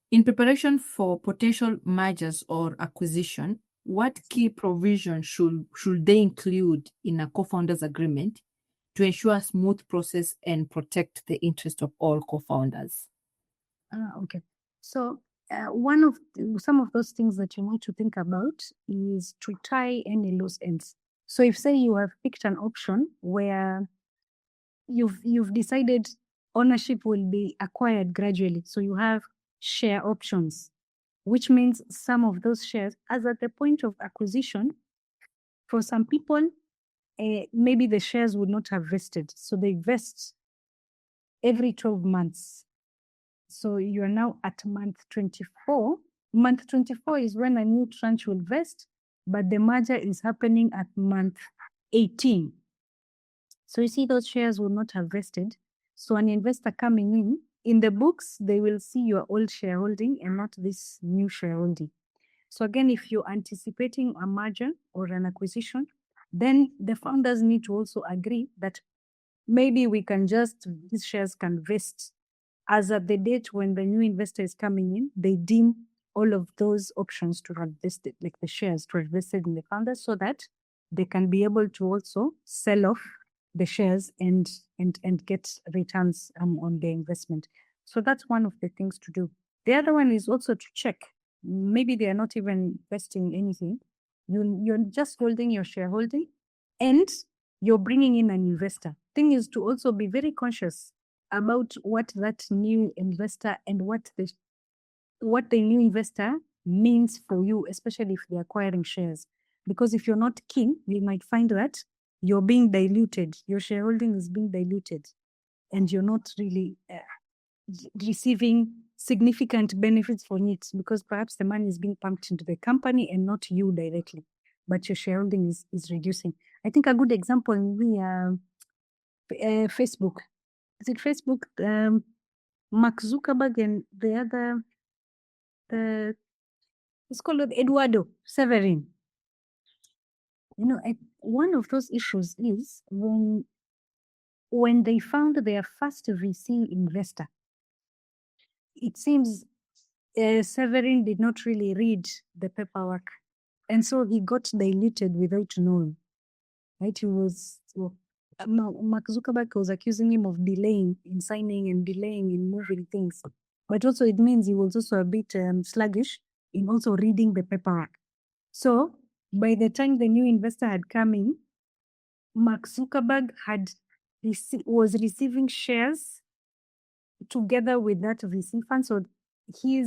Speaker 3: In preparation for potential mergers or acquisition, what key provisions should they include in a co-founders agreement to ensure a smooth process and protect the interest of all co-founders?
Speaker 1: Okay. So some of those things that you need to think about is to tie any loose ends. So if, say, you have picked an option where you've decided ownership will be acquired gradually, so you have share options, which means some of those shares, as at the point of acquisition, for some people, maybe the shares would not have vested, so they vest every 12 months. So you are now at month 24. Month 24 is when a new tranche will vest, but the merger is happening at month 18. So you see, those shares will not have vested. So an investor coming in the books, they will see your old shareholding and not this new shareholding. So again, if you're anticipating a merger or an acquisition, then the founders need to also agree that maybe these shares can vest as at the date when the new investor is coming in. They deem all of those options to have vested, like the shares to have vested in the founders, so that they can be able to also sell off the shares and get returns on their investment. So that's one of the things to do. The other one is also to check. Maybe they are not even investing anything. You're just holding your shareholding, and you're bringing in an investor. Thing is to also be very conscious about what that new investor and what the new investor means for you, especially if you're acquiring shares. Because if you're not keen, you might find that you're being diluted, your shareholding is being diluted, and you're not really receiving significant benefits from it, because perhaps the money is being pumped into the company and not you directly, but your shareholding is reducing. I think a good example will be Facebook. Is it Facebook? Mark Zuckerberg and the other, it's called Eduardo Severin. You know, one of those issues is when they found their first VC investor, it seems Severin did not really read the paperwork, and so he got diluted without knowing. Right? He was Mark Zuckerberg was accusing him of delaying in signing and delaying in moving things, but also it means he was also a bit sluggish in also reading the paperwork. So by the time the new investor had come in, Mark Zuckerberg was receiving shares together with that VC fund. So he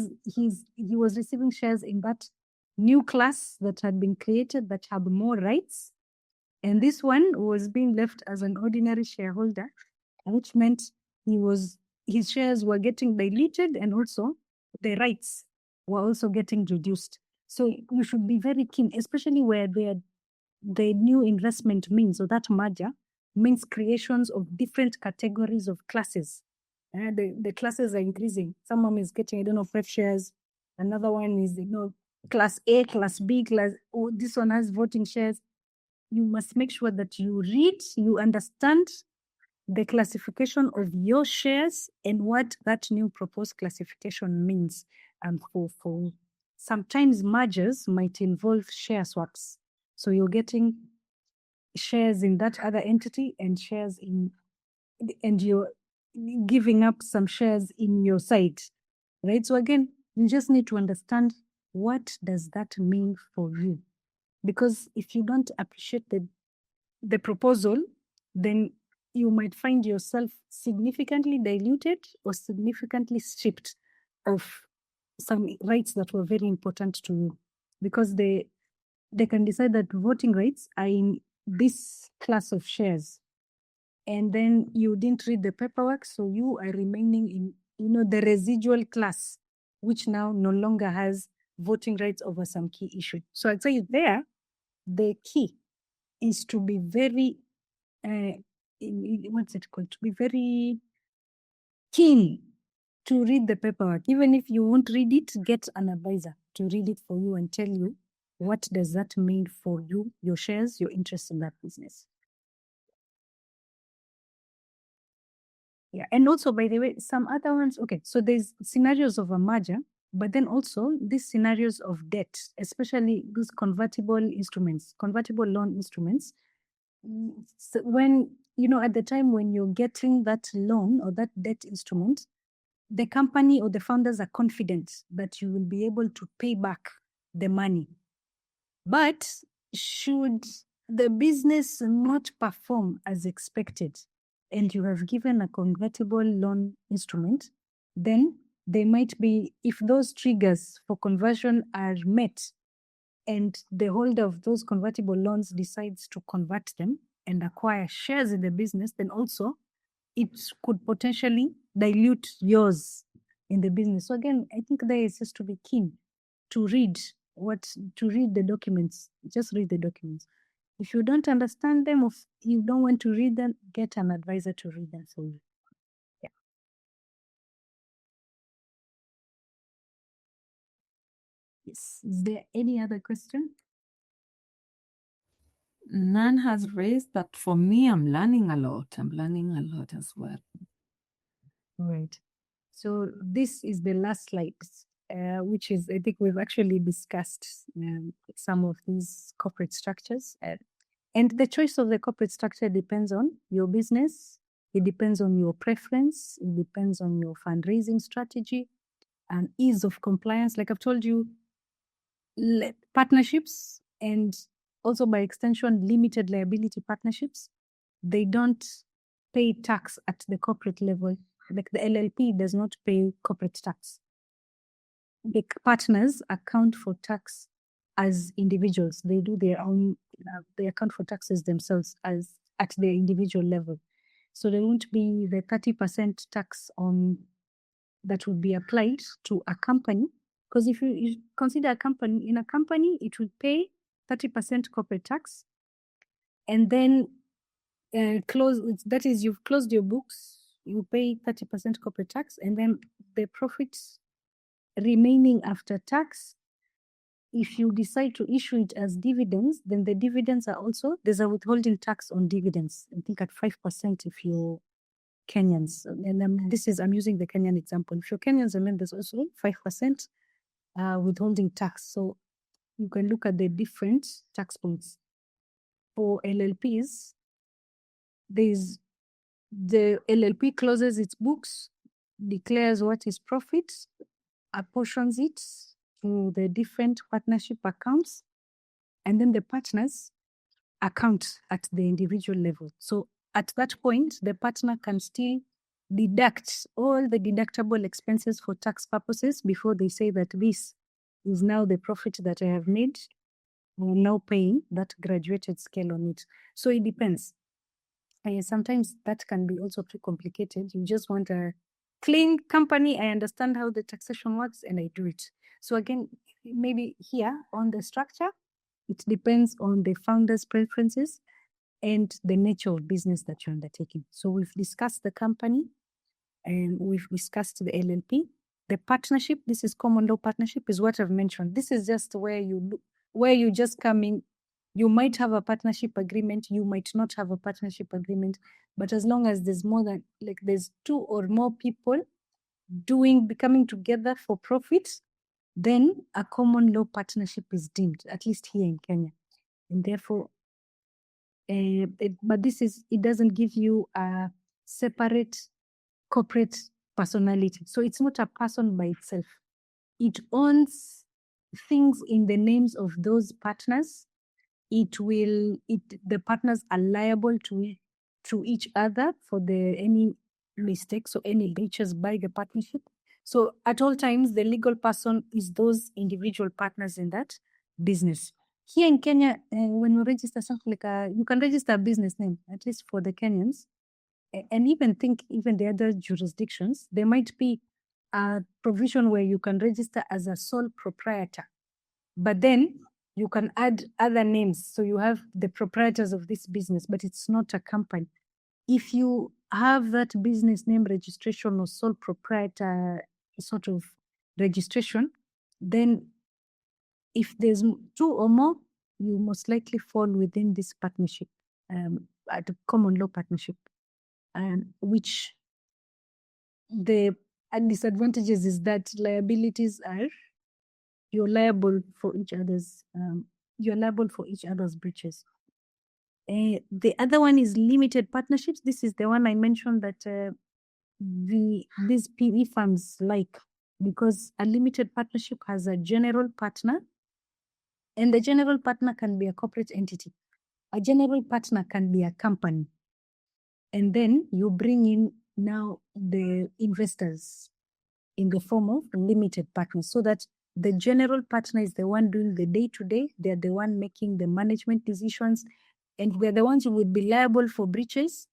Speaker 1: was receiving shares in that new class that had been created that had more rights. And this one was being left as an ordinary shareholder, which meant his shares were getting diluted, and also the rights were also getting reduced. So you should be very keen, especially where the new investment means, or that merger means creations of different categories of classes. The classes are increasing. Someone is getting, I don't know, 5 shares. Another one is, class A, class B, this one has voting shares. You must make sure that you read, you understand the classification of your shares and what that new proposed classification means. And for sometimes mergers might involve share swaps. So you're getting shares in that other entity and you're giving up some shares in your side, right? So again, you just need to understand, what does that mean for you? Because if you don't appreciate the proposal, then you might find yourself significantly diluted or significantly stripped of some rights that were very important to you, because they can decide that voting rights are in this class of shares, and then you didn't read the paperwork, so you are remaining in the residual class, which now no longer has voting rights over some key issue. So I'd say there, the key is to be very what's it called? To be very keen to read the paperwork. Even if you won't read it, get an advisor to read it for you and tell you, what does that mean for you, your shares, your interest in that business. Yeah, and also, by the way, some other ones, okay, so there's scenarios of a merger, but then also these scenarios of debt, especially these convertible instruments, convertible loan instruments. So when, at the time when you're getting that loan or that debt instrument, the company or the founders are confident that you will be able to pay back the money. But should the business not perform as expected, and you have given a convertible loan instrument, then they might be, if those triggers for conversion are met, and the holder of those convertible loans decides to convert them and acquire shares in the business, then also it could potentially dilute yours in the business. So again, I think there is just to be keen to read the documents. Just read the documents. If you don't understand them, or if you don't want to read them, get an advisor to read them for you. Yeah. Yes. Is there any other question?
Speaker 3: None has raised, but for me, I'm learning a lot. I'm learning a lot as well.
Speaker 1: Right. So this is the last slide, which is, I think we've actually discussed some of these corporate structures. And the choice of the corporate structure depends on your business. It depends on your preference. It depends on your fundraising strategy and ease of compliance. Like I've told you, partnerships, and also by extension, limited liability partnerships, they don't pay tax at the corporate level. Like the LLP does not pay corporate tax. the partners account for tax as individuals. They do their own, they account for taxes themselves as at the individual level. So there won't be the 30% tax on that would be applied to a company. Because if you consider a company, in a company, it will pay 30% corporate tax. And then that is, you've closed your books, you pay 30% corporate tax, and then the profits remaining after tax, if you decide to issue it as dividends, then the dividends are also, there's a withholding tax on dividends, I think at 5% if you're Kenyans. And I'm using the Kenyan example. If you're Kenyans, and then there's also 5% withholding tax. So you can look at the different tax points. For LLPs, there's the LLP closes its books, declares what is profit, apportions it to the different partnership accounts, and then the partners account at the individual level. So at that point, the partner can still deduct all the deductible expenses for tax purposes before they say that this is now the profit that I have made. We're now paying that graduated scale on it. So it depends. Sometimes that can be also too complicated. You just want a clean company. I understand how the taxation works and I do it. So again, maybe here on the structure, it depends on the founder's preferences and the nature of business that you're undertaking. So we've discussed the company and we've discussed the LLP. The partnership, this is common law partnership, is what I've mentioned. This is just where you just come in. You might have a partnership agreement, you might not have a partnership agreement, but as long as there's more than, like there's two or more people coming together for profit, then a common law partnership is deemed, at least here in Kenya. And therefore, but it doesn't give you a separate corporate personality. So it's not a person by itself. It owns things in the names of those partners. The partners are liable to each other for any mistakes or any breaches by the partnership. So at all times, the legal person is those individual partners in that business. Here in Kenya, when we register something like you can register a business name, at least for the Kenyans, and even the other jurisdictions, there might be a provision where you can register as a sole proprietor, but then you can add other names. So you have the proprietors of this business, but it's not a company. If you have that business name registration or sole proprietor sort of registration, then if there's two or more, you most likely fall within this partnership, at a common law partnership, which the disadvantages is that liabilities are, you're liable for each other's breaches. The other one is limited partnerships. This is the one I mentioned that these PE firms like, because a limited partnership has a general partner, and the general partner can be a corporate entity. A general partner can be a company. And then you bring in now the investors in the form of limited partners, so that the general partner is the one doing the day-to-day. They're the one making the management decisions, and we're the ones who would be liable for breaches.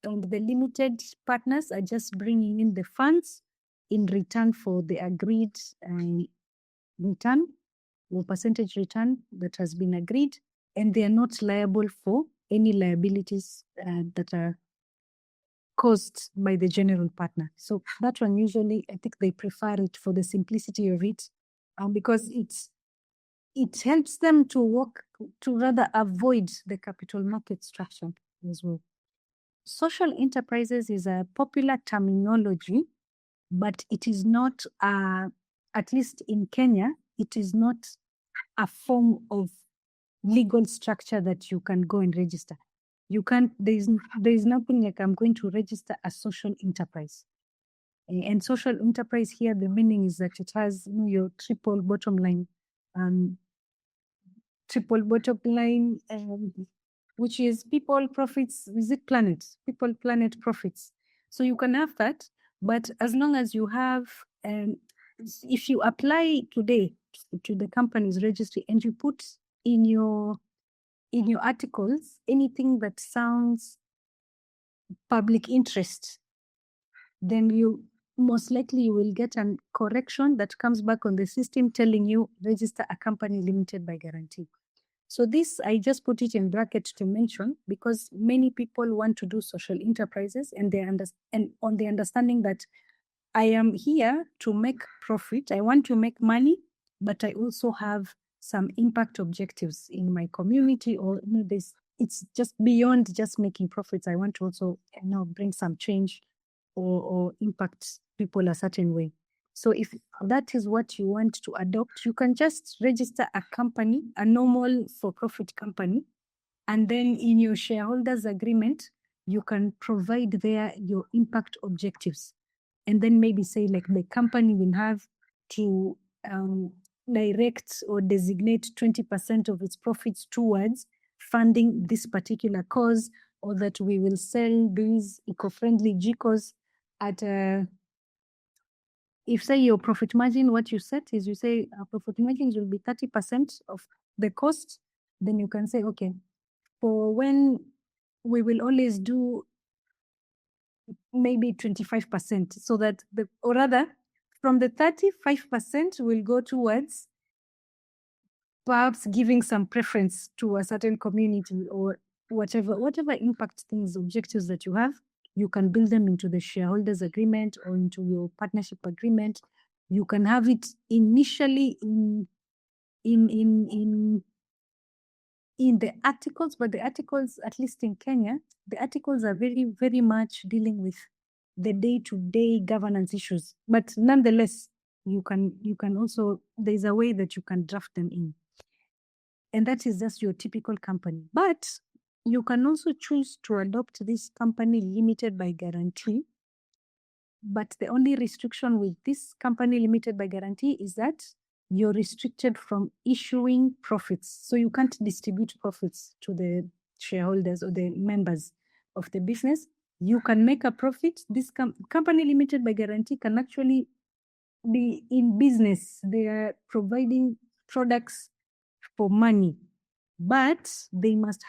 Speaker 1: And the limited partners are just bringing in the funds in return for the agreed return or percentage return that has been agreed, and they are not liable for any liabilities that are caused by the general partner. So that one, usually, I think they prefer it for the simplicity of it, because it helps them to rather avoid the capital market structure as well. Social enterprises is a popular terminology, but it is not, at least in Kenya, it is not a form of legal structure that you can go and register. You can't, there is nothing like I'm going to register a social enterprise. And social enterprise here, the meaning is that it has your triple bottom line, which is people, profits, visit planet, people, planet, profits. So you can have that, but as long as you have if you apply today to the company's registry and you put in your articles anything that sounds public interest, then you most likely you will get a correction that comes back on the system telling you register a company limited by guarantee. So this, I just put it in bracket to mention because many people want to do social enterprises and on the understanding that I am here to make profit. I want to make money, but I also have some impact objectives in my community, or it's just beyond just making profits. I want to also bring some change or impact people a certain way. So if that is what you want to adopt, you can just register a company, a normal for-profit company, and then in your shareholders agreement, you can provide there your impact objectives. And then maybe say like the company will have to direct or designate 20% of its profits towards funding this particular cause, or that we will sell these eco-friendly GCOs at if say your profit margin, what you set is you say our profit margins will be 30% of the cost, then you can say, okay, for when we will always do maybe 25%, so that or rather from the 35% will go towards perhaps giving some preference to a certain community or whatever impact things, objectives that you have, you can build them into the shareholders agreement or into your partnership agreement. You can have it initially in the articles, but the articles, at least in Kenya, the articles are very, very much dealing with the day-to-day governance issues. But nonetheless, you can also, there's a way that you can draft them in. And that is just your typical company. But you can also choose to adopt this company limited by guarantee. But the only restriction with this company limited by guarantee is that you're restricted from issuing profits. So you can't distribute profits to the shareholders or the members of the business. You can make a profit. This company limited by guarantee can actually be in business. They are providing products for money, but they must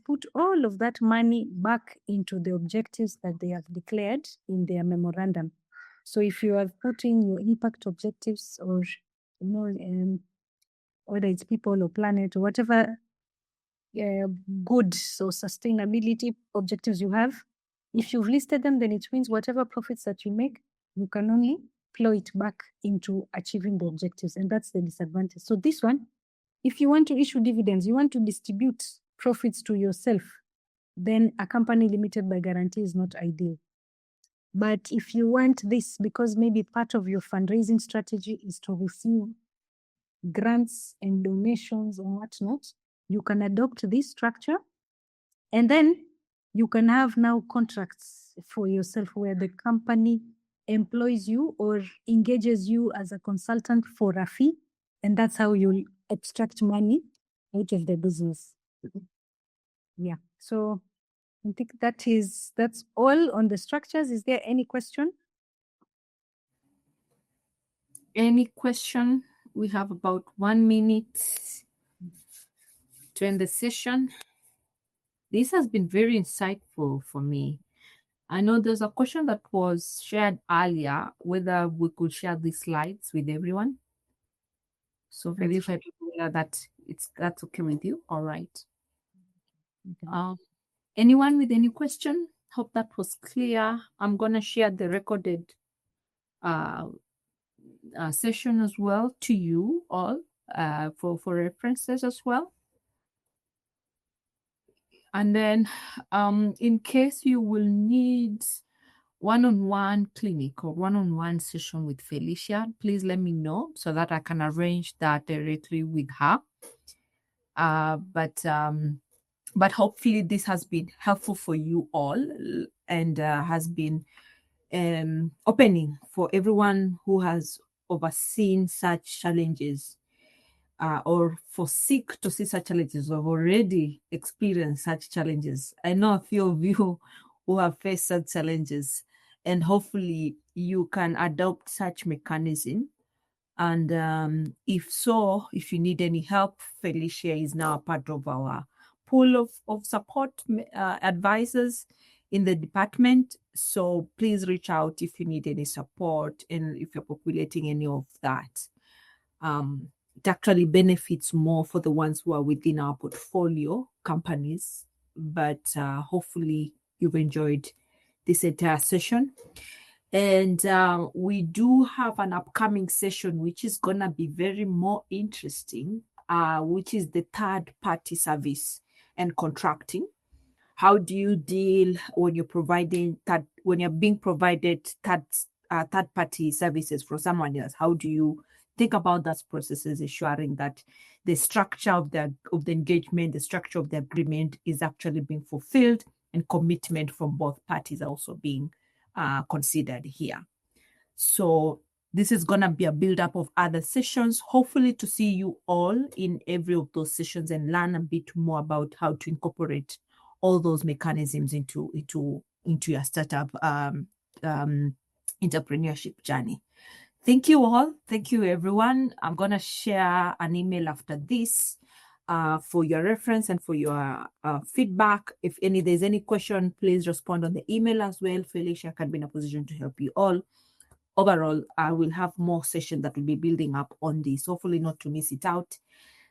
Speaker 1: put all of that money back into the objectives that they have declared in their memorandum. So if you are putting your impact objectives, or whether it's people or planet or whatever good or sustainability objectives you have, if you've listed them, then it means whatever profits that you make, you can only plow it back into achieving the objectives, and that's the disadvantage. So this one, if you want to issue dividends, you want to distribute profits to yourself, then a company limited by guarantee is not ideal. But if you want this, because maybe part of your fundraising strategy is to receive grants and donations and whatnot, you can adopt this structure. And then you can have now contracts for yourself where the company employs you or engages you as a consultant for a fee. And that's how you'll extract money out of the business. Yeah. So I think that's all on the structures. Is there any question?
Speaker 3: Any question? We have about 1 minute to end the session. This has been very insightful for me. I know there's a question that was shared earlier, whether we could share these slides with everyone. So verify that that's okay with you. All right. Okay. Anyone with any question? Hope that was clear. I'm gonna share the recorded session as well to you all for references as well. And then in case you will need one-on-one clinic or one-on-one session with Felicia, please let me know so that I can arrange that directly with her. But hopefully this has been helpful for you all and has been opening for everyone who has overseen such challenges or foresee to see such challenges or have already experienced such challenges. I know a few of you who have faced such challenges, and hopefully you can adopt such mechanism. And if so, if you need any help, Felicia is now a part of our pool of support advisors in the department. So please reach out if you need any support and if you're populating any of that. It actually benefits more for the ones who are within our portfolio companies. But hopefully you've enjoyed this entire session. And we do have an upcoming session, which is going to be very more interesting, which is the third-party service and contracting. How do you deal when you're being provided third-party services from someone else? How do you think about that processes, ensuring that the structure of the engagement, the structure of the agreement is actually being fulfilled, and commitment from both parties are also being considered here. So this is going to be a build-up of other sessions, hopefully to see you all in every of those sessions and learn a bit more about how to incorporate all those mechanisms into your startup entrepreneurship journey. Thank you all. Thank you, everyone. I'm going to share an email after this for your reference and for your feedback. If there's any question, please respond on the email as well. Felicia can be in a position to help you all. Overall, I will have more sessions that will be building up on this, hopefully not to miss it out.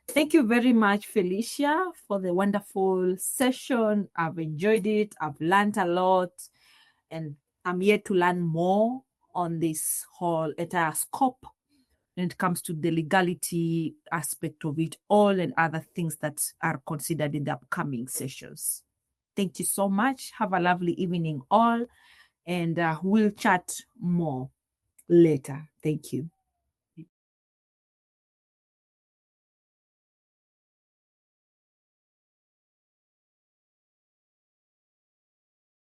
Speaker 3: Thank you very much, Felicia, for the wonderful session. I've enjoyed it. I've learned a lot, and I'm yet to learn more on this whole entire scope when it comes to the legality aspect of it all and other things that are considered in the upcoming sessions. Thank you so much. Have a lovely evening all, and we'll chat more later. Thank you.